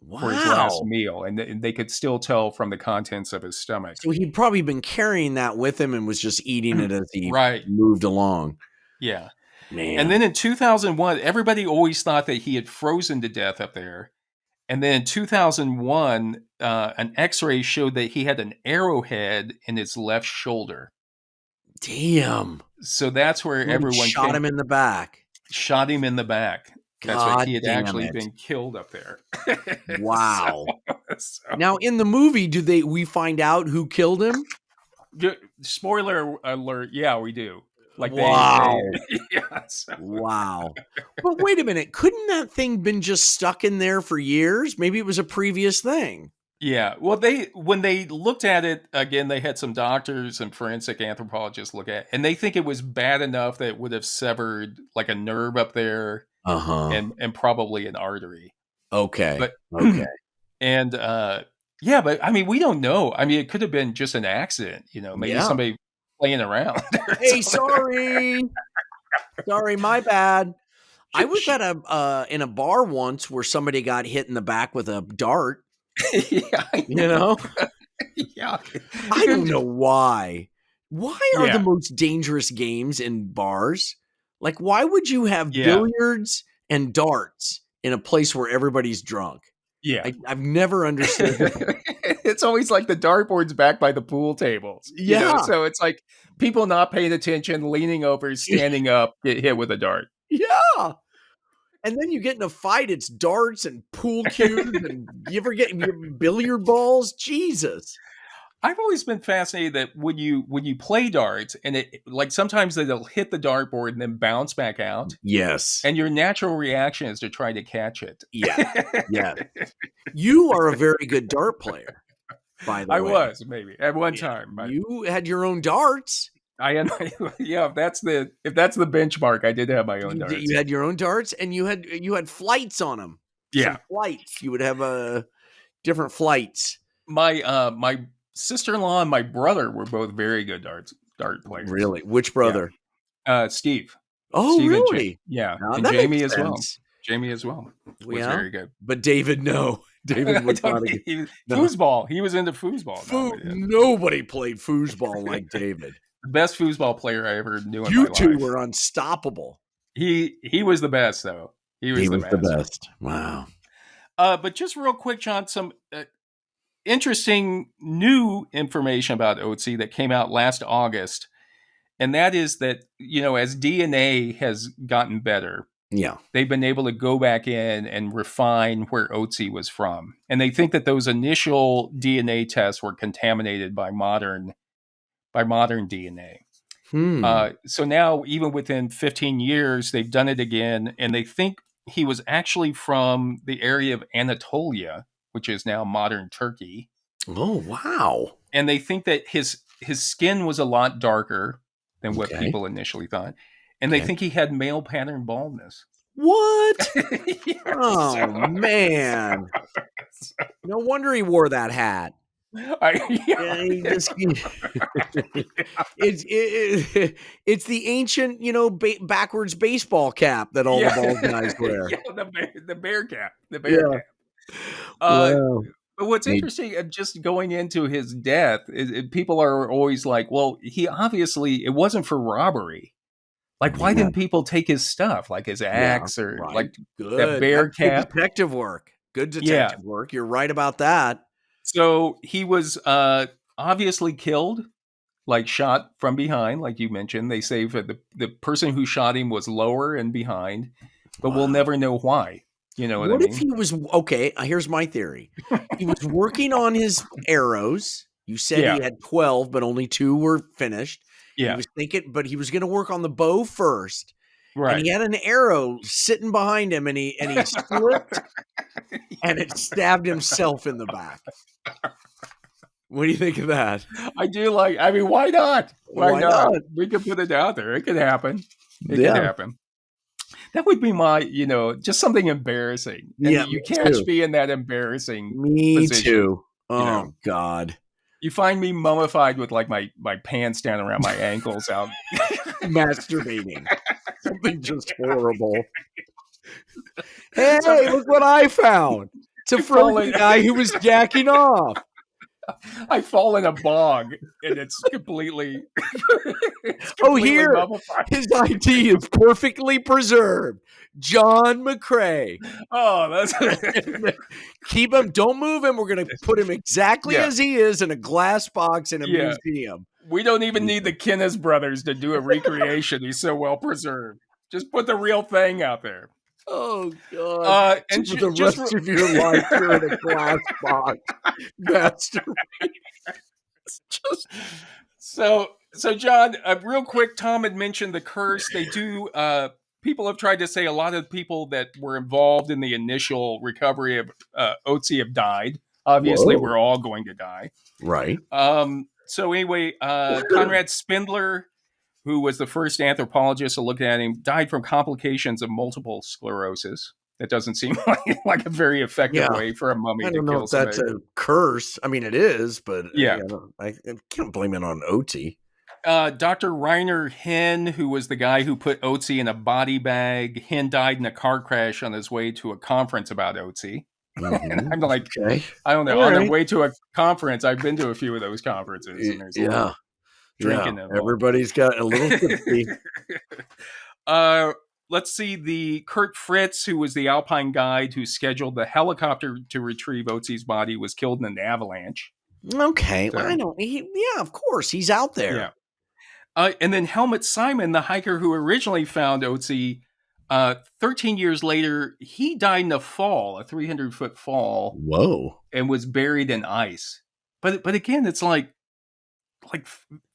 Wow. For his last meal, and they could still tell from the contents of his stomach. So he'd probably been carrying that with him and was just eating it as he moved along. Yeah. Man. And then in 2001, everybody always thought that he had frozen to death up there. And then in 2001, an x-ray showed that he had an arrowhead in his left shoulder. Damn. So that's where everyone shot him in the back. Shot him in the back. That's why he had actually been killed up there. Wow. So. Now, in the movie, we find out who killed him? Spoiler alert. Yeah, we do. Wow. So. Wow. But wait a minute. Couldn't that thing been just stuck in there for years? Maybe it was a previous thing. Yeah. Well, when they looked at it again, they had some doctors and forensic anthropologists look at it, and they think it was bad enough that it would have severed a nerve up there. And probably an artery. Okay. And but I mean, we don't know. I mean, it could have been just an accident, maybe somebody playing around. Hey, sorry, my bad. I was at in a bar once where somebody got hit in the back with a dart. Yeah, yeah. I don't know why. Why are the most dangerous games in bars? Why would you have billiards and darts in a place where everybody's drunk? Yeah. I've never understood. It's always like the dartboard's back by the pool tables. Yeah. So it's like people not paying attention, leaning over, standing up, get hit with a dart. Yeah. And then you get in a fight, it's darts and pool cues, and you ever get billiard balls? Jesus. I've always been fascinated that when you play darts and it sometimes they'll hit the dartboard and then bounce back out. Yes. And your natural reaction is to try to catch it. Yeah. Yeah. You are a very good dart player, by the way. I was, maybe at one time. You had your own darts. If that's the benchmark, I did have my own darts. You had your own darts and you had flights on them. Yeah. Some flights. You would have different flights. My sister-in-law and my brother were both very good dart players. Really? Which brother? Steve. Oh, Steve really? And Jamie as well. Jamie as well was very good. But David, no. David was not foosball. He was into foosball. Nobody played foosball like David. The best foosball player I ever knew in my life. You two were unstoppable. He was the best, though. He was the best. Wow. But just real quick, John, some interesting new information about Otzi that came out last August. And that is that, as DNA has gotten better, Yeah. they've been able to go back in and refine where Otzi was from. And they think that those initial DNA tests were contaminated by modern DNA. So now, even within 15 years, they've done it again, and they think he was actually from the area of Anatolia, which is now modern Turkey. Oh, wow. And they think that his skin was a lot darker than what people initially thought. And they think he had male pattern baldness. What? Yes. Oh, man. No wonder he wore that hat. It's the ancient, backwards baseball cap that all the bald guys wear. The bear cap. The bear cap. Wow. But what's interesting, just going into his death, people are always like, well, it wasn't for robbery. Like, why didn't people take his stuff, like his axe or like that bear cap? Good detective work. Good detective work. You're right about that. So he was obviously killed, like shot from behind, like you mentioned. They say that the person who shot him was lower and behind, but we'll never know why. You know what I mean? What if he was here's my theory. He was working on his arrows. You said he had 12, but only 2 were finished. Yeah. He was thinking, but he was going to work on the bow first. Right. And he had an arrow sitting behind him, and he slipped, and it stabbed himself in the back. What do you think of that? I do why not? Why not? We could put it out there. It could happen. It could happen. That would be my, just something embarrassing. And you catch me in that embarrassing position. Too. Oh, God. You find me mummified with like my pants down around my ankles out. Masturbating. Something just horrible. Hey, look what I found. It's a frozen guy who was jacking off. I fall in a bog and it's completely. Here, mummified. His ID is perfectly preserved. John McCray. Oh, that's keep him. Don't move him. We're going to put him exactly as he is in a glass box in a museum. We don't even need the Kinnis brothers to do a recreation. He's so well preserved. Just put the real thing out there. Oh, God. And for the rest of your life, you're in a glass box. So, John, real quick, Tom had mentioned the curse. They do, people have tried to say a lot of people that were involved in the initial recovery of Otzi have died. Obviously, we're all going to die. Right. So anyway, Conrad Spindler, who was the first anthropologist to look at him, died from complications of multiple sclerosis. That doesn't seem like a very effective way for a mummy to kill somebody. I don't know if that's a curse. I mean, it is, but I can't blame it on Otzi. Dr. Reiner Hen, who was the guy who put Otzi in a body bag, Hen died in a car crash on his way to a conference about Otzi. Mm-hmm. And I'm like, I don't know. On the way to a conference, I've been to a few of those conferences. And there's drinking. Everybody's got a little sympathy. Let's see. The Kurt Fritz, who was the Alpine guide who scheduled the helicopter to retrieve Otzi's body, was killed in an avalanche. Okay, I don't. Of course, he's out there. Yeah. And then Helmut Simon, the hiker who originally found Otzi, 13 years later, he died in a fall, a 300-foot fall. Whoa! And was buried in ice. But again, it's like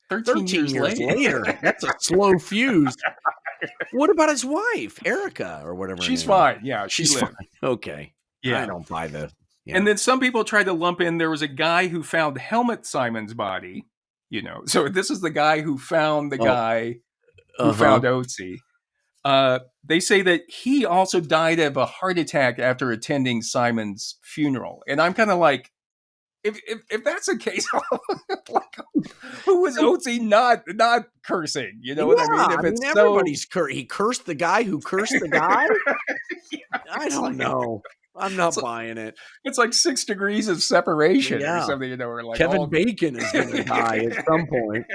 13 years later. That's a slow fuse. What about his wife, Erica, or whatever? She's fine. Yeah, she's fine. Okay. Yeah. I don't buy the. Yeah. And then some people tried to lump in, there was a guy who found Helmut Simon's body, So this is the guy who found the guy who found Otzi. They say that he also died of a heart attack after attending Simon's funeral. And I'm kind of like, if that's the case, who was Otzi not cursing? You know what I mean? If it's everybody's he cursed the guy who cursed the guy. I don't know. I'm not buying it. It's like 6 degrees of separation or something. Or like Kevin Bacon is going to die at some point.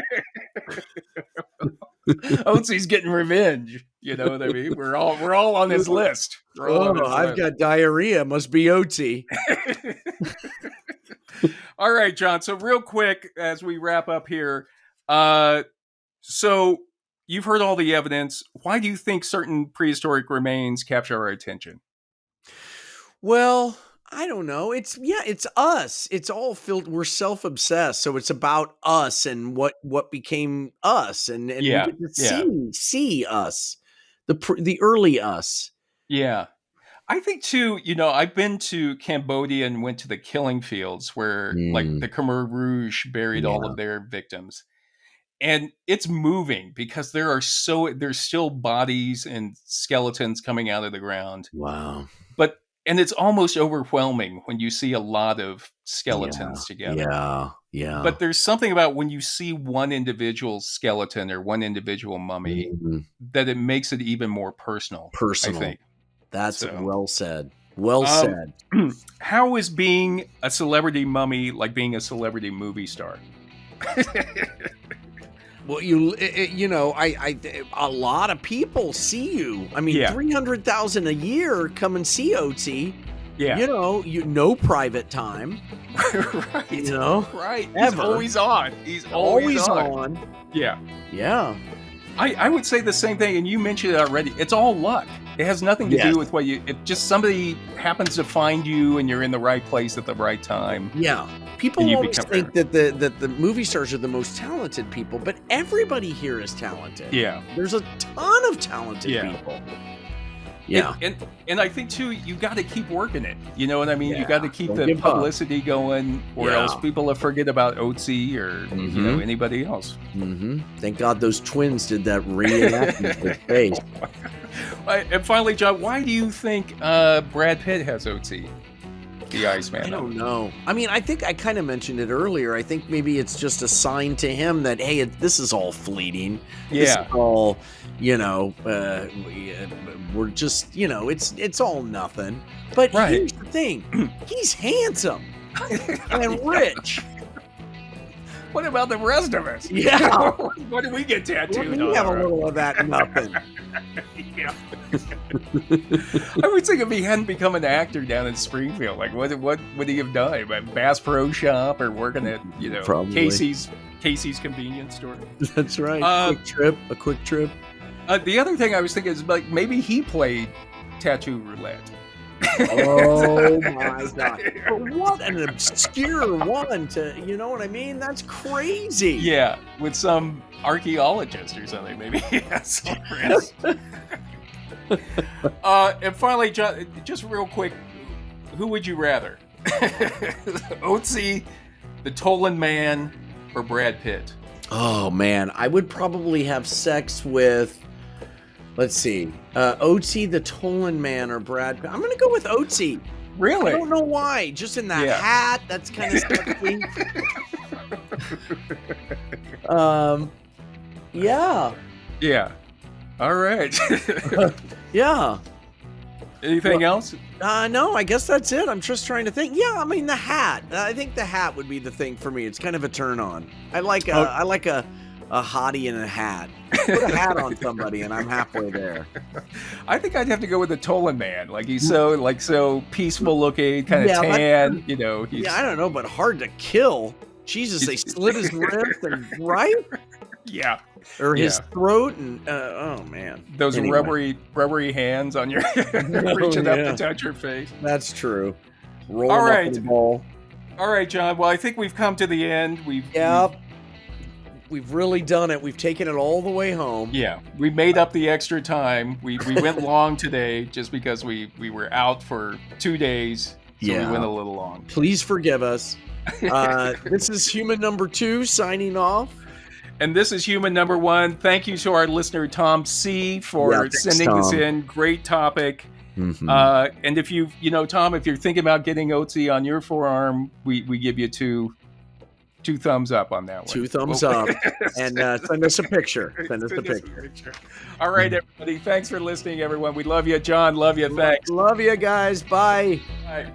Otzi's getting revenge. You know what I mean? We're all on his list. I've got diarrhea. Must be Otzi. All right, John. So real quick, as we wrap up here, so you've heard all the evidence. Why do you think certain prehistoric remains capture our attention? Well, I don't know. It's us. It's all filled. We're self-obsessed, so it's about us and what became us, and we Yeah, get to yeah, see us, the early us. yeah. I think too, I've been to Cambodia and went to the killing fields where like Mm, the Khmer Rouge buried all yeah. of their victims. And it's moving because there's still bodies and skeletons coming out of the ground. Wow. And it's almost overwhelming when you see a lot of Yeah. skeletons together. Yeah. Yeah. But there's something about when you see one individual skeleton or one individual mummy Mhm. that it makes it even more personal, I Personal. think. That's So, well said. Well um, said. how is being a celebrity mummy like being a celebrity movie star? Well, a lot of people see you. I mean, Yeah. 300,000 a year come and see Otzi. Yeah. No private time. Right. Right. He's Ever. always on. He's Always on. on. Yeah. Yeah. I would say the same thing, and you mentioned it already. It's all luck. It has nothing to Yes. do with if just somebody happens to find you and you're in the right place at the right time. Yeah. People And you always become think that the movie stars are the most talented people, but everybody here is talented. Yeah. There's a ton of talented Yeah. people. Yeah. And I think too, you got to keep working it. You know what I mean? You Yeah. got to keep Don't the give up. publicity going, or else people will forget about Otzi or Mhm. anybody else. Mm-hmm. Thank God those twins did that reenactment with face. And finally, John, why do you think Brad Pitt has Otzi the Iceman? I don't know. I mean, I think I kind of mentioned it earlier. I think maybe it's just a sign to him that, hey, this is all fleeting. This Yeah. is all, we're just, it's all nothing. But Right. here's the thing. He's handsome and rich. What about the rest of us? Yeah. What do we get tattooed We on? have a little of that nothing. Yeah. I would think if he hadn't become an actor down in Springfield, like what would he have done? A Bass Pro Shop or working at Probably. Casey's convenience store? That's right. A quick trip. The other thing I was thinking is like maybe he played tattoo roulette. Oh my God. But what an obscure one to, you know what I mean? That's crazy. Yeah, with some archaeologist or something, maybe. Yes. And finally, John, just real quick, who would you rather? Otzi, the Tolan Man, or Brad Pitt? Oh man, I would probably have sex with, let's see, Otzi the Tolan Man or Brad Pitt. I'm gonna go with Otzi. Really? I don't know why. Just in that hat, that's kind of sexy. Yeah. Yeah. All right. Yeah. Anything else? No, I guess that's it. I'm just trying to think. Yeah, I mean the hat. I think the hat would be the thing for me. It's kind of a turn on. I like a hottie in a hat. Put a hat on somebody, and I'm halfway there. I think I'd have to go with the Tolan Man. Like he's so peaceful looking, kind of tan. He's, I don't know, but hard to kill. Jesus, they slit his wrist, and right? Yeah. Or his throat, and oh man, those rubbery hands on your reaching up to touch your face. That's true. Roll All up right, in the ball. All right, John. Well, I think we've come to the end. We've really done it. We've taken it all the way home. Yeah, we made up the extra time. We went long today just because we were out for 2 days, so we went a little long. Please forgive us. This is human number 2 signing off. And this is human number 1. Thank you to our listener, Tom C., for sending this in. Great topic. Mm-hmm. And if Tom, if you're thinking about getting Otzi on your forearm, we give you two thumbs up on that one. 2 thumbs up. And send us a picture. Send us a picture. All right, everybody. Thanks for listening, everyone. We love you. John, love you. Thanks. Love you guys. Bye. Bye.